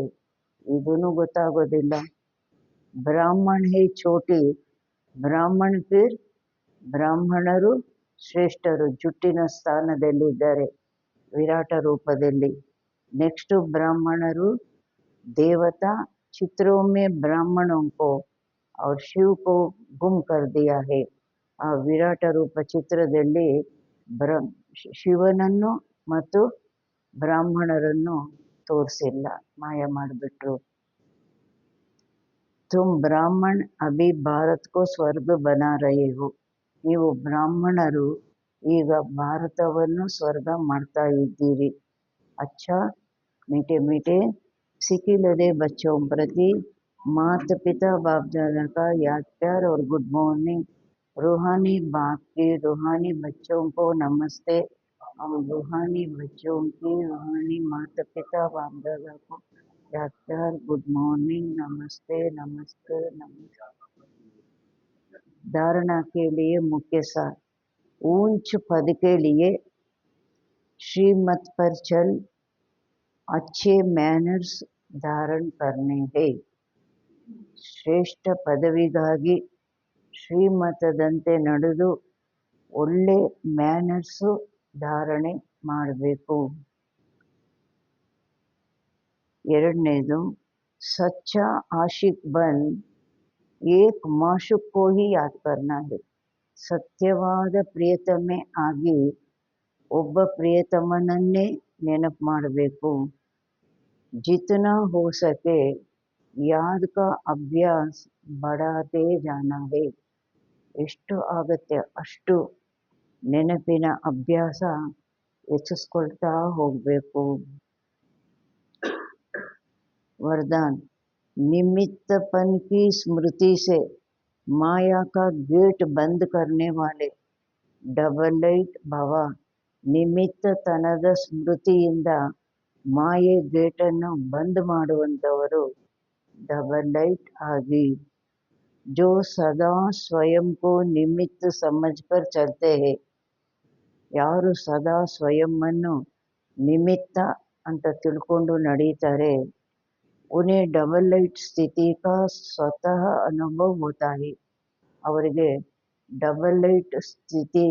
ಇದೂ ಗೊತ್ತಾಗೋದಿಲ್ಲ. ಬ್ರಾಹ್ಮಣ ಹೇ ಛೋಟಿ, ಬ್ರಾಹ್ಮಣ ಫಿರ್ ಬ್ರಾಹ್ಮಣರು ಶ್ರೇಷ್ಠರು, ಜುಟ್ಟಿನ ಸ್ಥಾನದಲ್ಲಿದ್ದಾರೆ ವಿರಾಟ ರೂಪದಲ್ಲಿ. ನೆಕ್ಸ್ಟು ಬ್ರಾಹ್ಮಣರು ದೇವತಾ ಚಿತ್ರೋं में ब्राह्मणों को और शिव को गुम कर दिया है, ಆ ವಿರಾಟ ರೂಪ ಚಿತ್ರದಲ್ಲಿ ಶಿವನನ್ನು ಮತ್ತು ಬ್ರಾಹ್ಮಣರನ್ನು ತೋರಿಸಿಲ್ಲ, ಮಾಯ ಮಾಡಿಬಿಟ್ರು. ತುಮ್ ಬ್ರಾಹ್ಮಣ್ ಅಭಿ ಭಾರತ್ ಕೋ ಸ್ವರ್ಗ ಬನಾ ರಹೆ ಹೋ, ನೀವು ಬ್ರಾಹ್ಮಣರು ಈಗ ಭಾರತವನ್ನು ಸ್ವರ್ಗ ಮಾಡ್ತಾ ಇದ್ದೀರಿ. ಅಚ್ಚಾ ಮೀಟೆ ಮೀಟೆ ಸಿಕ್ಕಿಲ್ಲದೆ बच्चों प्रति माता पिता बाप दादा का याद प्यार और गुड मॉर्निंग. रूहानी बाप के रूहानी बच्चों को नमस्ते. हम रूहानी बच्चों की रूहानी माता पिता बाप दादा को डॉक्टर गुड मॉर्निंग, नमस्ते नमस्ते नमस्ते। धारणा के लिए मुख्य सार। ऊंच पद के लिए श्रीमत पर चल अच्छे मैनर्स धारण करने हैं। ಶ್ರೇಷ್ಠ ಪದವಿಗಾಗಿ ಶ್ರೀಮತದಂತೆ ನಡೆದು ಒಳ್ಳೆ ಮ್ಯಾನರ್ಸು ಧಾರಣೆ ಮಾಡಬೇಕು. ಎರಡನೇದು, ಸಚ್ಚಾ ಆಶಿಕ್ ಬನ್ ಏಕ್ ಮಾಶುಕ್ ಕೋ ಹಿ ಯಾದ್ ಕರ್ನಾ ಹೈ. ಸತ್ಯವಾದ ಪ್ರಿಯತಮೆ ಆಗಿ ಒಬ್ಬ ಪ್ರಿಯತಮನನ್ನೇ ನೆನಪು ಮಾಡಬೇಕು. ಜಿತನಾ ಹೋ ಸಕೆ ಯಾದ್ ಕಾ ಅಭ್ಯಾಸ ಬಢಾತೆ ಜಾನಾ ಹೈ. ಎಷ್ಟು ಆಗತ್ತೆ ಅಷ್ಟು ನೆನಪಿನ ಅಭ್ಯಾಸ ಹೆಚ್ಚಿಸ್ಕೊಳ್ತಾ ಹೋಗಬೇಕು. वरदान, निमित्तपन की स्मृति से माया का गेट बंद करने वाले ಡಬಲ್ ಲೈಟ್ ಭವ. ನಿಮಿತ್ತತನದ ಸ್ಮೃತಿಯಿಂದ ಮಾಯೆ ಗೇಟನ್ನು ಬಂದ್ ಮಾಡುವಂಥವರು ಡಬಲ್ ಲೈಟ್ ಆಗಿ. जो सदा स्वयं को निमित्त समझकर चलते हैं. ಯಾರು ಸದಾ ಸ್ವಯಂವನ್ನು ನಿಮಿತ್ತ ಅಂತ ತಿಳ್ಕೊಂಡು ನಡೀತಾರೆ, उन्हें डबल लाइट स्थिति का स्वतः अनुभव होता है. ಅವರಿಗೆ ಡಬಲ್ ಲೈಟ್ ಸ್ಥಿತಿ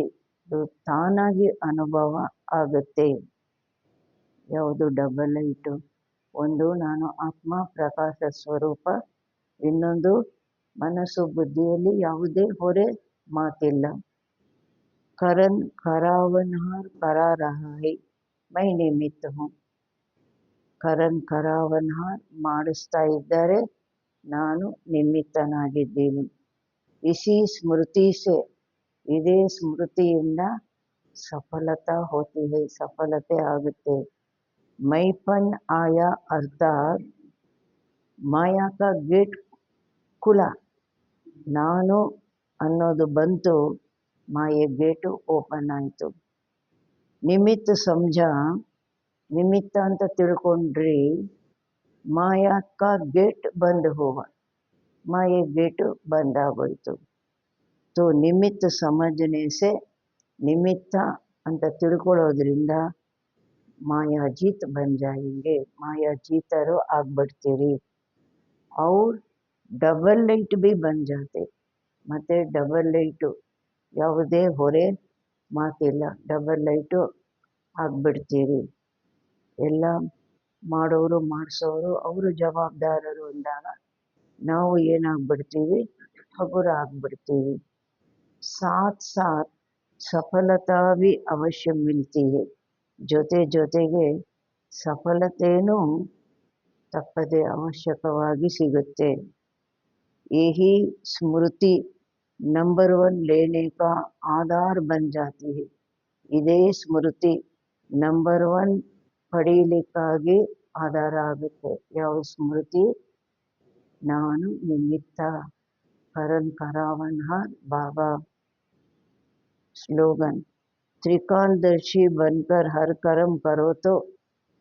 ತಾನಾಗಿ ಅನುಭವ ಆಗುತ್ತೆ. ಯಾವುದು ಡಬಲ್ ಲೈಟು? ಒಂದು, ನಾನು ಆತ್ಮ ಪ್ರಕಾಶ ಸ್ವರೂಪ. ಇನ್ನೊಂದು, ಮನಸ್ಸು ಬುದ್ಧಿಯಲ್ಲಿ ಯಾವುದೇ ಹೊರೆ ಮಾತಿಲ್ಲ. ಕರನ್ ಕರಾವನ್ಹಾರ್ ಕರಾ ರಹಾ ಹೈ, ಮೈ ನಿಮಿತ್ತ ಹೂಂ. ಕರನ್ ಕರಾವನ್ಹಾರ್ ಮಾಡಿಸ್ತಾ ಇದ್ದಾರೆ, ನಾನು ನಿಮಿತ್ತನಾಗಿದ್ದೀನಿ. ಇಸಿ ಸ್ಮೃತಿ ಸೆ, ಇದೇ ಸ್ಮೃತಿಯಿಂದ ಸಫಲತಾ ಹೋತಿ ಹೈ, ಸಫಲತೆ ಆಗುತ್ತೆ. ಮೈಪನ್ ಆಯಾ ಅರ್ಥಾತ್ ಮಾಯಾ ಕಾ ಗೇಟ್ ಖುಲ. ನಾನು ಅನ್ನೋದು ಬಂತು, ಮಾಯೆ ಗೇಟು ಓಪನ್ ಆಯಿತು. ನಿಮಿತ್ತ ಸಮझ, ನಿಮಿತ್ತ ಅಂತ ತಿಳ್ಕೊಂಡ್ರಿ, ಮಾಯಾ ಕಾ ಗೇಟ್ ಬಂದ್ ಹೋಗ, ಮಾಯೆ ಗೇಟು ಬಂದ್ ಆಗೋಯ್ತು. ತೋ ನಿಮಿತ್ತ ಸಮझने से, ನಿಮಿತ್ತ ಅಂತ ತಿಳ್ಕೊಳ್ಳೋದ್ರಿಂದ ಮಾಯಾಜೀತ್ ಬನ್ ಜಾಯೆಂಗೆ, ಮಾಯಾಜೀತರು ಆಗ್ಬಿಡ್ತೀರಿ. ಅವ್ರು ಡಬಲ್ ಲೈಟ್ ಬಿ ಬನ್ ಜಾತೆ, ಮತ್ತೆ ಡಬಲ್ ಲೈಟು ಯಾವುದೇ ಹೊರೆ ಮಾತಿಲ್ಲ, ಡಬಲ್ ಲೈಟು ಆಗ್ಬಿಡ್ತೀರಿ. ಎಲ್ಲ ಮಾಡೋರು ಮಾಡಿಸೋರು ಅವರು ಜವಾಬ್ದಾರರು ಅಂದಾಗ ನಾವು ಏನಾಗ್ಬಿಡ್ತೀವಿ, ಹಗುರ ಆಗ್ಬಿಡ್ತೀವಿ. ಸಾಥ್ ಸಾಥ್ ಸಫಲತಾ ಭಿ ಅವಶ್ಯ ಮಿಲ್ತಿ ಹೈ. ಜೊತೆ ಜೊತೆಗೆ ಸಫಲತೆಯೂ ತಪ್ಪದೆ ಅವಶ್ಯಕವಾಗಿ ಸಿಗುತ್ತೆ. ಯಹಿ ಸ್ಮೃತಿ ನಂಬರ್ 1 ಲೇನೆ ಕಾ ಆಧಾರ್ ಬನ್ ಜಾತಿ ಹೈ. ಇದೇ ಸ್ಮೃತಿ ನಂಬರ್ 1 ಪಡೀಲಿಕ್ಕಾಗಿ ಆಧಾರ ಆಗುತ್ತೆ. ಯಾವ ಸ್ಮೃತಿ? ನಾನು ನಿಮಿತ್ತ. ಕರನ್ ಕರಾವನ್ಹಾರ್ ಬಾಬಾ. ಸ್ಲೋಗನ್, ತ್ರಿಕಾಲದರ್ಶಿ ಬನ್ಕರ್ ಹರ್ ಕರ್ಮ ಕರೋ ತೋ.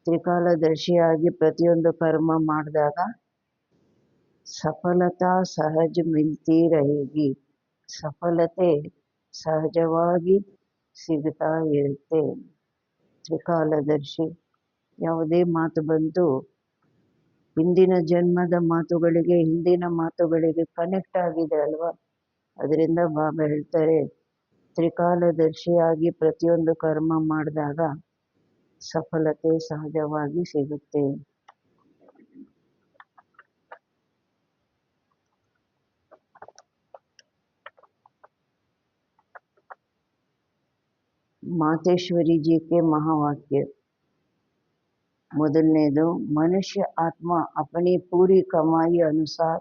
ತ್ರಿಕಾಲದರ್ಶಿಯಾಗಿ ಪ್ರತಿಯೊಂದು ಕರ್ಮ ಮಾಡಿದಾಗ ಸಫಲತಾ ಸಹಜ ಮಿಲ್ತಿ रहेगी. ಸಫಲತೆ ಸಹಜವಾಗಿ ಸಿಗ್ತಾ ಇರುತ್ತೆ. ತ್ರಿಕಾಲದರ್ಶಿ, ಯಾವುದೇ ಮಾತು ಬಂತು, ಹಿಂದಿನ ಜನ್ಮದ ಮಾತುಗಳಿಗೆ ಹಿಂದಿನ ಮಾತುಗಳಿಗೆ ಕನೆಕ್ಟ್ ಆಗಿದೆ ಅಲ್ವಾ. ಅದರಿಂದ ಬಾಬಾ ಹೇಳ್ತಾರೆ, ತ್ರಿಕಾಲದರ್ಶಿಯಾಗಿ ಪ್ರತಿಯೊಂದು ಕರ್ಮ ಮಾಡಿದಾಗ ಸಫಲತೆ ಸಹಜವಾಗಿ ಸಿಗುತ್ತೆ. ಮಾತೇಶ್ವರಿ ಜಿ ಕೆ ಮಹಾವಾಕ್ಯ. ಮೊದಲನೇದು, ಮನುಷ್ಯ ಆತ್ಮ अपनी पूरी कमाई अनुसार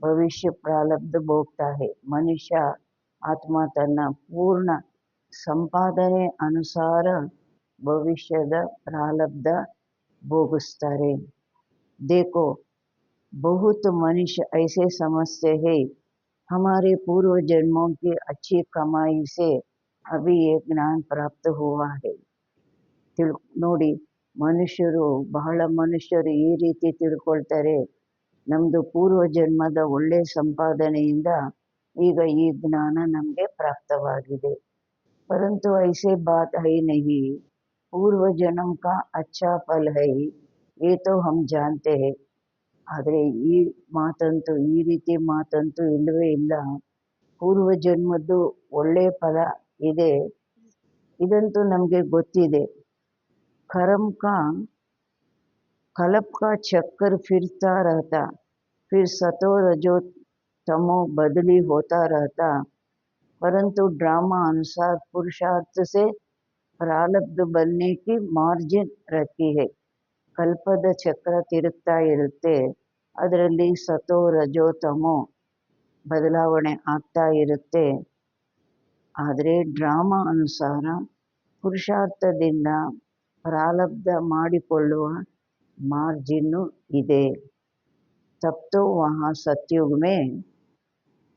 ಭವಿಷ್ಯ ಪ್ರಾರಬ್ಧ ಭೋಗ್ತಾ ಹೈ. ಮನುಷ್ಯ ಆತ್ಮ ತನ್ನ ಪೂರ್ಣ ಸಂಪಾದನೆ ಅನುಸಾರ ಭವಿಷ್ಯದ ಪ್ರಾರಬ್ಧ ಭೋಗಿಸ್ತಾರೆ. देखो, बहुत मनुष्य ऐसे समझते हैं हमारे पूर्व जन्मों की अच्छी कमाई से अभी ये ज्ञान प्राप्त हुआ है. ನೋಡಿ, ಬಹಳ ಮನುಷ್ಯರು ಈ ರೀತಿ ತಿಳ್ಕೊಳ್ತಾರೆ, ನಮ್ಮದು ಪೂರ್ವ ಜನ್ಮದ ಒಳ್ಳೆ ಸಂಪಾದನೆಯಿಂದ ಈಗ ಈ ಜ್ಞಾನ ನಮಗೆ ಪ್ರಾಪ್ತವಾಗಿದೆ. परंतु ऐसे बात है नहीं, पूर्व जन्म का अच्छा फल है, ये तो हम जानते हैं. ಆದರೆ ಈ ಮಾತಂತೂ, ಈ ರೀತಿ ಮಾತಂತೂ ಇಲ್ಲವೇ ಇಲ್ಲ. ಪೂರ್ವ ಜನ್ಮದ್ದು ಒಳ್ಳೆ ಫಲ ಇದೆ, ಇದಂತೂ ನಮಗೆ ಗೊತ್ತಿದೆ. कर्म का कल्प का चक्कर फिरता रहता, फिर सतो रजो तमो बदली होता रहता, परंतु ड्रामा अनुसार पुरुषार्थ से प्रारब्ध बनने की मार्जिन रहती है. ಕಲ್ಪದ ಚಕ್ರ ತಿರುಗ್ತಾ ಇರುತ್ತೆ, ಅದರಲ್ಲಿ ಸತೋ ರಜೋ ತಮೋ ಬದಲಾವಣೆ ಆಗ್ತಾ ಇರುತ್ತೆ. ಆದರೆ ಡ್ರಾಮಾ ಅನುಸಾರ ಪುರುಷಾರ್ಥದಿಂದ ಪ್ರಾರಬ್ಧ ಮಾಡಿಕೊಳ್ಳುವ ಮಾರ್ಜಿನ್ನು ಇದೆ. ತಪ್ತೋ ವಹಾ ಸತ್ಯುಗಮೇ,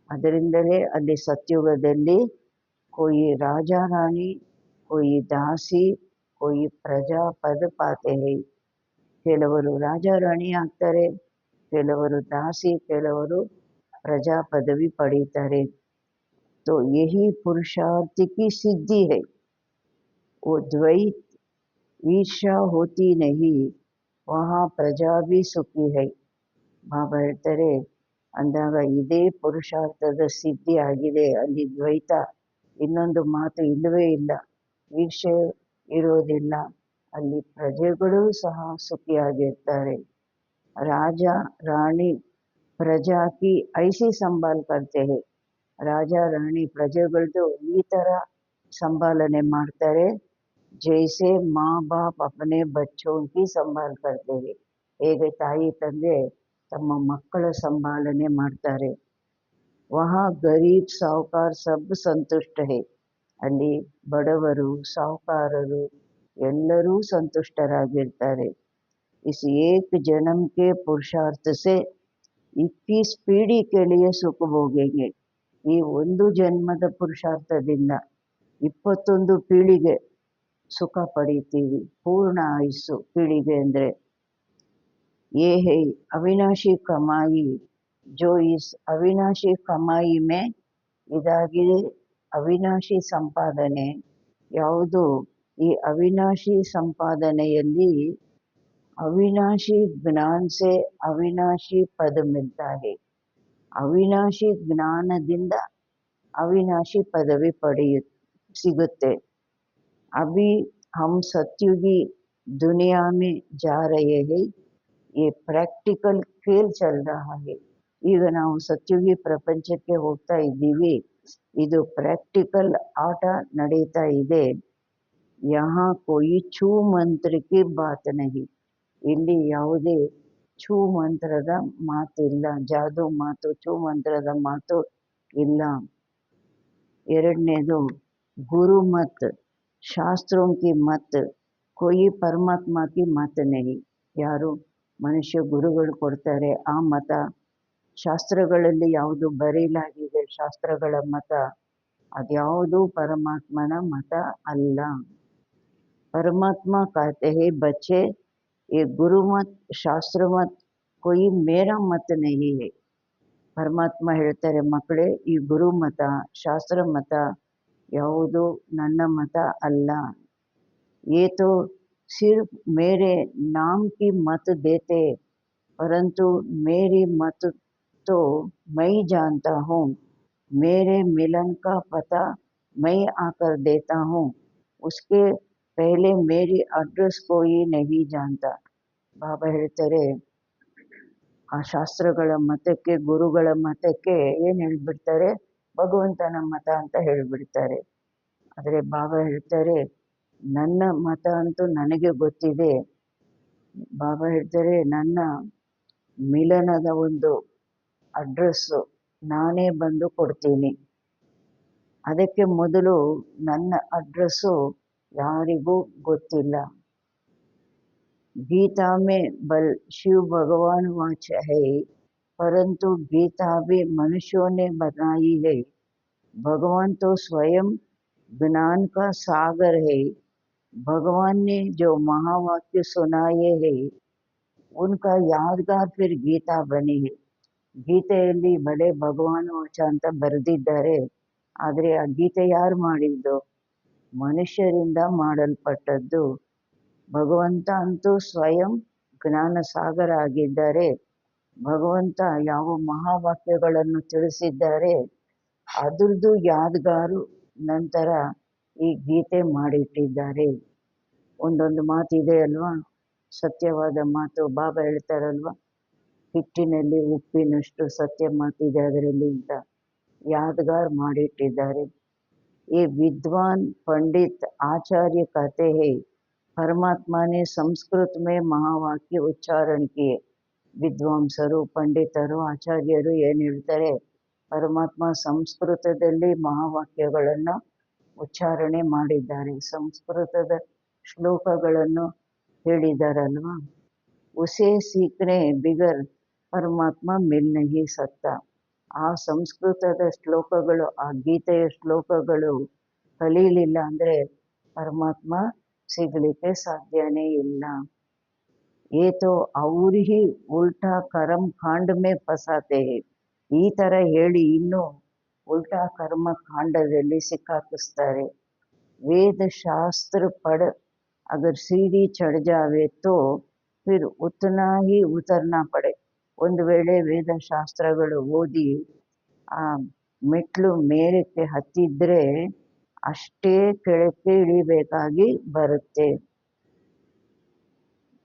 ಅದರಿಂದಲೇ ಅಲ್ಲಿ ಸತ್ಯುಗದಲ್ಲಿ कोई राजा रानी, कोई दासी, कोई प्रजा पद पाते हैं. ಕೆಲವರು ರಾಜ ರಾಣಿ ಆಗ್ತಾರೆ, ಕೆಲವರು ದಾಸಿ, ಕೆಲವರು ಪ್ರಜಾ ಪದವಿ ಪಡೀತಾರೆ. तो यही पुरुषार्थ की सिद्धि है. वो द्वैत ईर्ष्या होती नहीं, वहाँ प्रजा भी सुखी है. ಬಾಬಾ ಹೇಳ್ತಾರೆ, ಅಂದಾಗ ಇದೇ ಪುರುಷಾರ್ಥದ ಸಿದ್ಧಿ ಆಗಿದೆ. ಅಲ್ಲಿ ದ್ವೈತ ಇನ್ನೊಂದು ಮಾತು ಇಲ್ಲವೇ ಇಲ್ಲ, ಈರ್ಷೆ ಇರೋದಿಲ್ಲ, ಅಲ್ಲಿ ಪ್ರಜೆಗಳು ಸಹ ಸುಖಿಯಾಗಿರ್ತಾರೆ. ರಾಜ ರಾಣಿ ಪ್ರಜಾ ಕಿ ಐಸಿ ಸಂಭಾಲ್ ಕರ್ತೆ ಹೇ, ರಾಜ ರಾಣಿ ಪ್ರಜೆಗಳದ್ದು ಈ ಥರ ಸಂಭಾಲನೆ ಮಾಡ್ತಾರೆ. ಜೈಸೆ ಮಾ ಬಾಪ್ ಅಪನೆ ಬಚ್ಚೋಂ ಕಿ ಸಂಭಾಲ್ ಕರ್ತೆ ಹೇ, ಹೇಗೆ ತಾಯಿ ತಂದೆ ತಮ್ಮ ಮಕ್ಕಳ ಸಂಭಾಲನೆ ಮಾಡ್ತಾರೆ. ವಹಾ ಗರೀಬ್ ಸಾಹುಕಾರ್ ಸಬ್ ಸಂತುಷ್ಟ ಹೇ, ಅಲ್ಲಿ ಬಡವರು ಸಾಹುಕಾರರು ಎಲ್ಲರೂ ಸಂತುಷ್ಟರಾಗಿರ್ತಾರೆ. ಇಸ್ ಏಕ್ ಜನ್ಮ ಕೆ ಪುರುಷಾರ್ಥ ಸೆ 21 ಪೀढ़ी के लिए ಸುಖ ಭೋಗೆಂಗೆ, ಈ ಒಂದು ಜನ್ಮದ ಪುರುಷಾರ್ಥದಿಂದ 21 ಪೀಳಿಗೆ ಸುಖ ಪಡೀತೀವಿ. ಪೂರ್ಣ ಆಯುಸ್ಸು, ಪೀಳಿಗೆ ಅಂದರೆ ये है अविनाशी कमाई, जो इस अविनाशी कमाई में ಇದಾಗಿದೆ ಅವಿನಾಶಿ ಸಂಪಾದನೆ. ಯಾವುದು ಈ ಅವಿನಾಶಿ ಸಂಪಾದನೆಯಲ್ಲಿ ಅವಿನಾಶಿ ಜ್ಞಾನ ಸೆ ಅವಿನಾಶಿ ಪದ ಮಿಲ್ತಾ ಹೇ, ಅವಿನಾಶಿ ಜ್ಞಾನದಿಂದ ಅವಿನಾಶಿ ಪದವಿ ಸಿಗುತ್ತೆ. ಅಭಿ ಹಮ್ ಸತ್ಯುಗಿ ದುನಿಯಾ ಮೇ ಜಾ ರಹೆ ಹೈ, ये प्रैक्टिकल खेल चल रहा है. ಈಗ ನಾವು ಸತ್ಯುಗಿ ಪ್ರಪಂಚಕ್ಕೆ ಹೋಗ್ತಾ ಇದ್ದೀವಿ, ಇದು ಪ್ರಾಕ್ಟಿಕಲ್ ಆಟ ನಡೀತಾ ಇದೆ. ಯಹಾ ಕೋಯಿ ಛೂ ಮಂತ್ರ ಕಿ ಬಾತ್ ನಹಿ, ಇಲ್ಲಿ ಯಾವುದೇ ಛೂ ಮಂತ್ರದ ಮಾತಿಲ್ಲ, ಜಾದು ಮಾತು, ಛೂ ಮಂತ್ರದ ಮಾತು ಇಲ್ಲ. ಎರಡನೇದು ಗುರು ಮತ್, ಶಾಸ್ತ್ರೋಂ ಕಿ ಮತ್, ಕೋಯಿ ಪರಮಾತ್ಮ ಕಿ ಮತ್ ನಹಿ. ಯಾರು ಮನುಷ್ಯ ಗುರುಗಳು ಕೊಡ್ತಾರೆ ಆ ಮತ, ಶಾಸ್ತ್ರಗಳಲ್ಲಿ ಯಾವುದು ಬರೀಲಾಗಿದೆ ಶಾಸ್ತ್ರಗಳ ಮತ, ಅದ್ಯಾವುದು ಪರಮಾತ್ಮನ ಮತ ಅಲ್ಲ. ಪರಮಾತ್ಮ कहते हैं बच्चे, ये गुरु मत शास्त्र मत कोई मेरा मत नहीं है. ಪರಮಾತ್ಮ ಹೇಳ್ತಾರೆ, ಮಕ್ಕಳೇ ಈ ಗುರು ಮತ ಶಾಸ್ತ್ರ ಮತ ಯಾವುದು ನನ್ನ ಮತ ಅಲ್ಲ. ये तो सिर्फ मेरे नाम की मत देते, परंतु मेरी मत तो मैं जानता हूँ, मेरे मिलन का पता मैं आकर देता हूँ, उसके पहले मेरी ಅಡ್ರೆಸ್ कोई नहीं जानता. ಬಾಬಾ ಹೇಳ್ತಾರೆ, ಆ ಶಾಸ್ತ್ರಗಳ ಮತಕ್ಕೆ ಗುರುಗಳ ಮತಕ್ಕೆ ಏನು ಹೇಳ್ಬಿಡ್ತಾರೆ, ಭಗವಂತನ ಮತ ಅಂತ ಹೇಳಿಬಿಡ್ತಾರೆ. ಆದರೆ ಬಾಬಾ ಹೇಳ್ತಾರೆ, ನನ್ನ ಮತ ಅಂತೂ ನನಗೆ ಗೊತ್ತಿದೆ. ಬಾಬಾ ಹೇಳ್ತಾರೆ, ನನ್ನ ಮಿಲನದ ಒಂದು ಅಡ್ರೆಸ್ಸು ನಾನೇ ಬಂದು ಕೊಡ್ತೀನಿ. ಅದಕ್ಕೆ ಮೊದಲು ನನ್ನ ಅಡ್ರೆಸ್ಸು ಯಾರಿಗೂ ಗೊತ್ತಿಲ್ಲ. गीता में बल शिव भगवान वाच है, परंतु गीता भी मनुष्यों ने बनाई है. भगवान तो स्वयं ज्ञान का सागर है, भगवान ने जो महावाक्य सुनाए हैं उनका यादगार फिर गीता बनी है. ಗೀತೆಯಲ್ಲಿ ಬಲೆ ಭಗವಾನ್ ವಚ ಅಂತ ಬರೆದಿದ್ದಾರೆ. ಆದರೆ ಆ ಗೀತೆ ಯಾರು ಮಾಡಿದ್ದು? ಮನುಷ್ಯರಿಂದ ಮಾಡಲ್ಪಟ್ಟದ್ದು. ಭಗವಂತ ಅಂತೂ ಸ್ವಯಂ ಜ್ಞಾನ ಸಾಗರ ಆಗಿದ್ದಾರೆ. ಭಗವಂತ ಯಾವ ಮಹಾವಾಕ್ಯಗಳನ್ನು ತಿಳಿಸಿದ್ದಾರೆ ಅದ್ರದ್ದು ಯಾದಗಾರು ನಂತರ ಈ ಗೀತೆ ಮಾಡಿಟ್ಟಿದ್ದಾರೆ. ಒಂದೊಂದು ಮಾತಿದೆ ಅಲ್ವಾ, ಸತ್ಯವಾದ ಮಾತು. ಬಾಬಾ ಹೇಳ್ತಾರಲ್ವಾ, ಹಿಟ್ಟಿನಲ್ಲಿ ಉಪ್ಪಿನಷ್ಟು ಸತ್ಯ ಮಾತಿದೆ ಅದರಲ್ಲಿ ಅಂತ यादगार ಮಾಡಿಟ್ಟಿದ್ದಾರೆ. ये विद्वान पंडित आचार्य कहते हैं परमात्मा ने संस्कृत में महावाक्य उच्चारण किए. ವಿದ್ವಾಂಸರು ಪಂಡಿತರು ಆಚಾರ್ಯರು ಏನು ಹೇಳ್ತಾರೆ, ಪರಮಾತ್ಮ ಸಂಸ್ಕೃತದಲ್ಲಿ ಮಹಾವಾಕ್ಯಗಳನ್ನು ಉಚ್ಚಾರಣೆ ಮಾಡಿದ್ದಾರೆ, ಸಂಸ್ಕೃತದ ಶ್ಲೋಕಗಳನ್ನು ಹೇಳಿದಾರಲ್ವಾ. ಉಸೇ ಸೀಖನೆ ಬಿಗರ್ ಪರಮಾತ್ಮ ಮಿಲ್ ನಹಿ ಸಕ್ತಾ. ಆ ಸಂಸ್ಕೃತದ ಶ್ಲೋಕಗಳು, ಆ ಗೀತೆಯ ಶ್ಲೋಕಗಳು ಕಲೀಲಿಲ್ಲ ಅಂದರೆ ಪರಮಾತ್ಮ ಸಿಗಲಿಕ್ಕೆ ಸಾಧ್ಯನೇ ಇಲ್ಲ. ये तो और ही उल्टा कर्म कांड में फंसाते हैं. ಈ ಥರ ಹೇಳಿ ಇನ್ನೂ ಉಲ್ಟಾ ಕರ್ಮ ಕಾಂಡದಲ್ಲಿ ಸಿಕ್ಕಾಕಿಸ್ತಾರೆ. ವೇದ ಶಾಸ್ತ್ರ ಪढ़ अगर सीढ़ी चढ़ जावे तो फिर उतना ही उतरना पड़े. ಒಂದು ವೇಳೆ ವೇದಶಾಸ್ತ್ರಗಳು ಓದಿ ಆ ಮೆಟ್ಲು ಮೇಲಕ್ಕೆ ಹತ್ತಿದ್ರೆ ಅಷ್ಟೇ ಕೆಳಕ್ಕೆ ಇಳಿಬೇಕಾಗಿ ಬರುತ್ತೆ.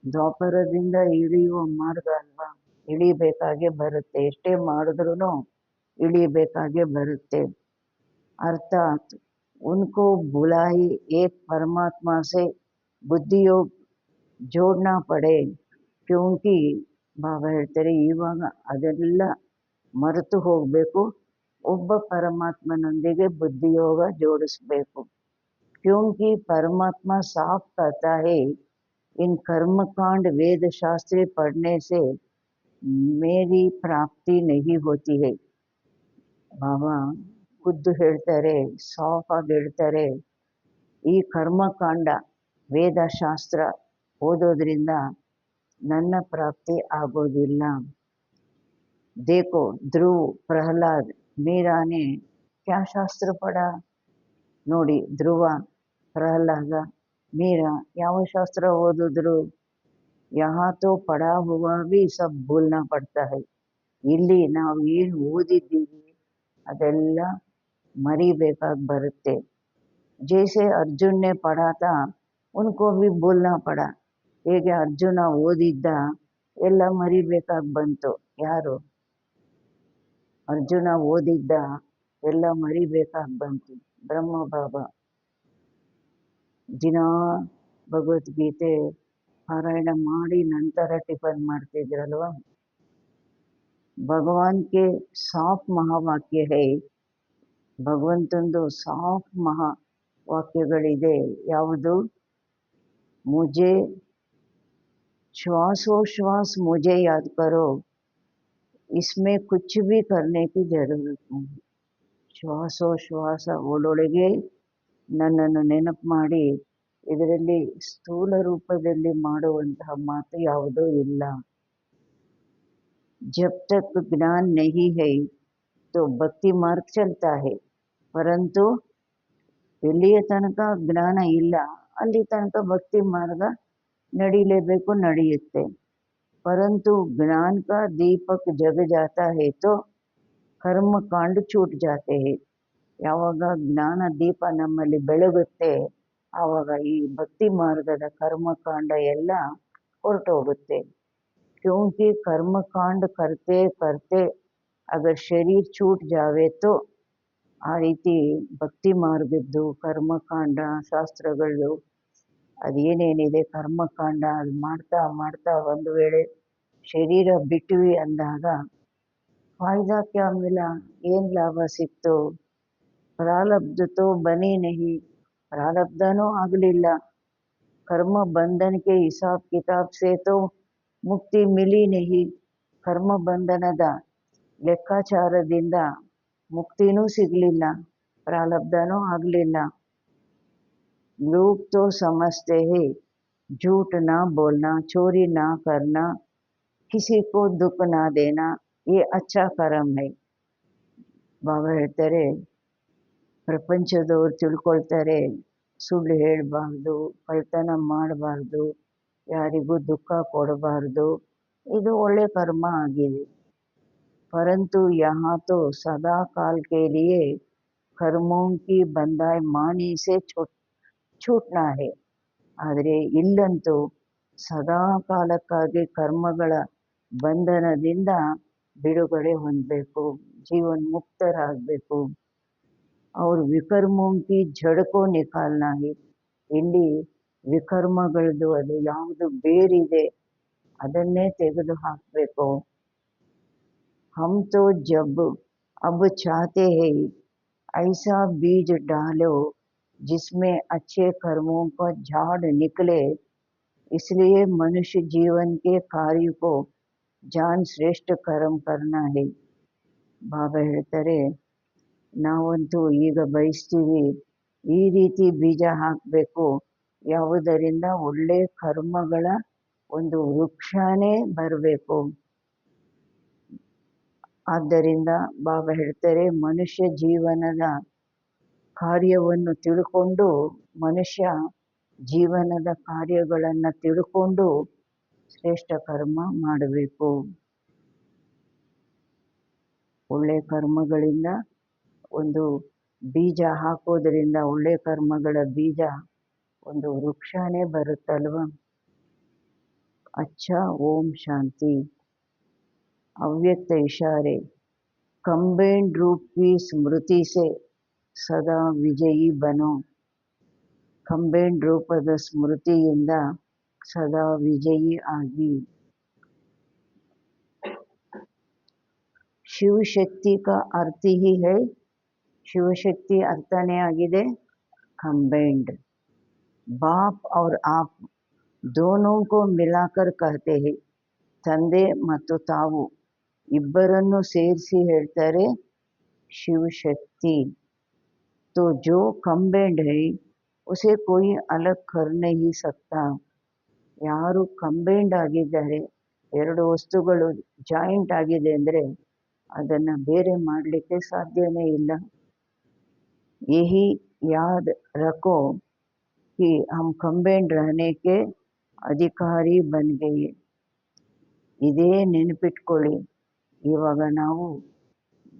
ದ್ವಾಪರದಿಂದ ಇಳಿಯುವ ಮಾರ್ಗ ಅಲ್ವಾ, ಇಳಿಬೇಕಾಗೆ ಬರುತ್ತೆ. ಎಷ್ಟೇ ಮಾಡಿದ್ರೂ ಇಳಿಬೇಕಾಗೆ ಬರುತ್ತೆ. ಅರ್ಥಾತ್ उनको बुलाई एक परमात्मा से बुद्धियोग जोड़ना पड़े. क्योंकि ಬಾಬಾ ಹೇಳ್ತಾರೆ ಇವಾಗ ಅದೆಲ್ಲ ಮರೆತು ಹೋಗಬೇಕು, ಒಬ್ಬ ಪರಮಾತ್ಮನೊಂದಿಗೆ ಬುದ್ಧಿಯೋಗ ಜೋಡಿಸ್ಬೇಕು. क्योंकि परमात्मा साफ कहता है इन कर्मकांड वेद शास्त्र पढ़ने से मेरी प्राप्ति नहीं होती है. ಬಾಬಾ ಖುದ್ದು ಹೇಳ್ತಾರೆ, ಸಾಫ್ ಆಗಿ ಹೇಳ್ತಾರೆ, ಈ ಕರ್ಮಕಾಂಡ ವೇದಶಾಸ್ತ್ರ ಓದೋದ್ರಿಂದ ನನ್ನ ಪ್ರಾಪ್ತಿ ಆಗೋದಿಲ್ಲ. देखो ध्रुव प्रहलाद मीरा ने क्या शास्त्र पढ़ा. ನೋಡಿ, ಧ್ರುವ, ಪ್ರಹ್ಲಾದ, ಮೀರಾ ಯಾವ ಶಾಸ್ತ್ರ ಓದಿದ್ರು. यहाँ तो पढ़ा हुआ भी सब भूलना पड़ता है. ಇಲ್ಲಿ ನಾವು ಏನು ಓದಿದ್ದೀವಿ ಅದೆಲ್ಲ ಮರಿಬೇಕಾಗಿ ಬರುತ್ತೆ. जैसे अर्जुन ने पढ़ा था उनको भी भूलना पड़ा. ಹೇಗೆ ಅರ್ಜುನ ಓದಿದ್ದ ಎಲ್ಲ ಮರಿಬೇಕಾಗಿ ಬಂತು. ಯಾರು? ಅರ್ಜುನ ಓದಿದ್ದ ಎಲ್ಲ ಮರಿಬೇಕಾಗಿ ಬಂತು. ಬ್ರಹ್ಮ ಬಾಬಾ ದಿನಾ ಭಗವದ್ಗೀತೆ ಪಾರಾಯಣ ಮಾಡಿ ನಂತರ ಟಿಫನ್ ಮಾಡ್ತಿದ್ರಲ್ವ. ಭಗವಾನ್ ಕೆ ಸಾಫ್ ಮಹಾವಾಕ್ಯ ಹೇ. ಭಗವಂತಂದು ಸಾಫ್ ಮಹಾವಾಕ್ಯಗಳಿದೆ. ಯಾವುದು? ಮುಜೆ श्वासोश्वास मुझे याद करो, इसमें कुछ भी करने की जरूरत नहीं. ಶ್ವಾಸೋಶ್ವಾಸ ಒಳೊಳಗೆ ನನ್ನನ್ನು ನೆನಪು ಮಾಡಿ, ಇದರಲ್ಲಿ ಸ್ಥೂಲ ರೂಪದಲ್ಲಿ ಮಾಡುವಂತಹ ಮಾತು ಯಾವುದೂ ಇಲ್ಲ. जब तक ज्ञान नहीं है तो भक्ति मार्ग चलता है. परंतु ಎಲ್ಲಿಯ ತನಕ ಜ್ಞಾನ ಇಲ್ಲ ಅಲ್ಲಿ ತನಕ ಭಕ್ತಿ ಮಾರ್ಗ ನಡೀಲೇಬೇಕು, ನಡೆಯುತ್ತೆ. परंतु ज्ञान का दीपक जग जाता है तो कर्म कांड छूट जाते हैं. ಯಾವಾಗ ಜ್ಞಾನ ದೀಪ ನಮ್ಮಲ್ಲಿ ಬೆಳಗುತ್ತೆ ಆವಾಗ ಈ ಭಕ್ತಿ ಮಾರ್ಗದ ಕರ್ಮಕಾಂಡ ಎಲ್ಲ ಹೊರಟೋಗುತ್ತೆ. क्योंकि कर्मकांड करते करते अगर शरीर छूट जावे तो ಆ ರೀತಿ ಭಕ್ತಿ ಮಾರ್ಗದ್ದು ಕರ್ಮಕಾಂಡ ಶಾಸ್ತ್ರಗಳು ಅದೇನೇನಿದೆ ಕರ್ಮಕಾಂಡ ಅದು ಮಾಡ್ತಾ ಮಾಡ್ತಾ ಒಂದು ವೇಳೆ ಶರೀರ ಬಿಟ್ವಿ ಅಂದಾಗ ಫಾಯ್ದಾ ಕ್ಯಾ ಮಿಲ, ಏನು ಲಾಭ ಸಿಕ್ತು? ಪ್ರಾರಬ್ಧ ತೋ ಬನಿ ನಹಿ, ಪ್ರಾರಬ್ಧನೂ ಆಗಲಿಲ್ಲ. ಕರ್ಮ ಬಂಧನಕ್ಕೆ ಹಿಸಾಬ್ ಕಿತಾಬ್ ಸೇ ತೋ ಮುಕ್ತಿ ಮಿಲಿ ನಹಿ, ಕರ್ಮ ಬಂಧನದ ಲೆಕ್ಕಾಚಾರದಿಂದ ಮುಕ್ತಿನೂ ಸಿಗಲಿಲ್ಲ, ಪ್ರಾರಬ್ಧನೂ ಆಗಲಿಲ್ಲ. लोग तो समझते हैं झूठ ना बोलना, चोरी ना करना, किसी को दुख ना देना ये अच्छा कर्म है. ಬಾಬಾ ಹೇಳ್ತಾರೆ, ಪ್ರಪಂಚದವ್ರು ತಿಳ್ಕೊಳ್ತಾರೆ ಸುಳ್ಳು ಹೇಳಬಾರ್ದು, ಕಳ್ತನ ಮಾಡಬಾರ್ದು, ಯಾರಿಗೂ ದುಃಖ ಕೊಡಬಾರ್ದು, ಇದು ಒಳ್ಳೆ ಕರ್ಮ ಆಗಿದೆ. परंतु यहाँ तो सदा काल के लिए कर्मों की बंधाई मानी से छूटना है. ಆದರೆ ಇಲ್ಲಂತೂ ಸದಾ ಕಾಲಕ್ಕಾಗಿ ಕರ್ಮಗಳ ಬಂಧನದಿಂದ ಬಿಡುಗಡೆ ಹೊಂದಬೇಕು, ಜೀವನ್ಮುಕ್ತರಾಗಬೇಕು. ಅವ್ರ ವಿಕರ್ಮೋಂ ಕಿ ಜಡ್ ಕೋ ನಿಕಾಲ್ನಾ ಹೈ. ಇಲ್ಲಿ ವಿಕರ್ಮಗಳದ್ದು ಅದು ಯಾವುದು ಬೇರಿದೆ ಅದನ್ನೇ ತೆಗೆದು ಹಾಕಬೇಕು. हम तो जब अब चाहते हैं ऐसा बीज डालो जिसमें अच्छे कर्मों का झाड़ निकले. इसलिए मनुष्य जीवन के कार्य को जान श्रेष्ठ कर्म करना है. ಬಾಬಾ ಹೇಳ್ತಾರೆ, ನಾವಂತೂ ಈಗ ಬಯಸ್ತೀವಿ ಈ ರೀತಿ ಬೀಜ ಹಾಕಬೇಕು, ಯಾವುದರಿಂದ ಒಳ್ಳೆ ಕರ್ಮಗಳ ಒಂದು ವೃಕ್ಷನೇ ಬರಬೇಕು. ಆದ್ದರಿಂದ ಬಾಬಾ ಹೇಳ್ತಾರೆ, ಮನುಷ್ಯ ಜೀವನದ ಕಾರ್ಯವನ್ನು ತಿಳ್ಕೊಂಡು, ಮನುಷ್ಯ ಜೀವನದ ಕಾರ್ಯಗಳನ್ನು ತಿಳ್ಕೊಂಡು ಶ್ರೇಷ್ಠ ಕರ್ಮ ಮಾಡಬೇಕು. ಒಳ್ಳೆ ಕರ್ಮಗಳಿಂದ ಒಂದು ಬೀಜ ಹಾಕೋದ್ರಿಂದ ಒಳ್ಳೆ ಕರ್ಮಗಳ ಬೀಜ ಒಂದು ವೃಕ್ಷನೇ ಬರುತ್ತಲ್ವ. अच्छा ओम शांति. अव्यक्त इशारे. कंबाइंड रूप की स्मृति से ಸದಾ ವಿಜಯಿ ಬನೋ. ಕಂಬೈಂಡ್ ರೂಪದ ಸ್ಮೃತಿಯಿಂದ ಸದಾ ವಿಜಯಿ ಆಗಿ. ಶಿವಶಕ್ತಿ का अर्थ ही है, ಶಿವಶಕ್ತಿ ಅರ್ಥನೇ ಆಗಿದೆ कंबाइंड. बाप और आप दोनों को मिलाकर कहते हैं. ತಂದೆ ಮತ್ತು ತಾವು ಇಬ್ಬರನ್ನು ಸೇರಿಸಿ ಹೇಳ್ತಾರೆ ಶಿವಶಕ್ತಿ. तो जो कंबाइंड है उसे कोई अलग कर नहीं सकता. ಯಾರು ಕಂಬೈಂಡ್ ಆಗಿದ್ದಾರೆ, ಎರಡು ವಸ್ತುಗಳು ಜಾಯಿಂಟ್ ಆಗಿದೆ ಅಂದರೆ ಅದನ್ನು ಬೇರೆ ಮಾಡಲಿಕ್ಕೆ ಸಾಧ್ಯನೇ ಇಲ್ಲ. यही याद रखो कि हम कंबाइंड रहने के अधिकारी बन गए. ಇದೇ ನೆನಪಿಟ್ಕೊಳ್ಳಿ, ಇವಾಗ ನಾವು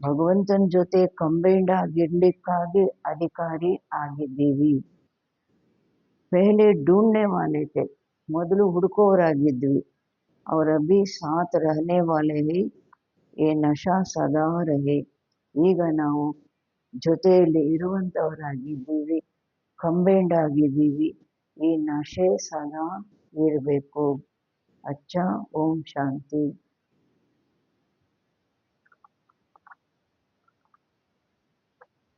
ಭಗವಂತನ ಜೊತೆ ಕಂಬೈಂಡ್ ಆಗಿರ್ಲಿಕ್ಕಾಗಿ ಅಧಿಕಾರಿ ಆಗಿದ್ದೀವಿ. ಪೆಹಲೆ ढूंढने वाले थे, ಮೊದಲು ಹುಡುಕೋರಾಗಿದ್ವಿ. और अभी साथ रहने वाले हैं, ये नशा सदा रहे. ಈಗ ನಾವು ಜೊತೆಯಲ್ಲಿ ಇರುವಂಥವರಾಗಿದ್ದೀವಿ, ಕಂಬೈಂಡ್ ಆಗಿದ್ದೀವಿ. ಈ ನಶೆ ಸದಾ ಇರಬೇಕು. अच्छा ओम शांति.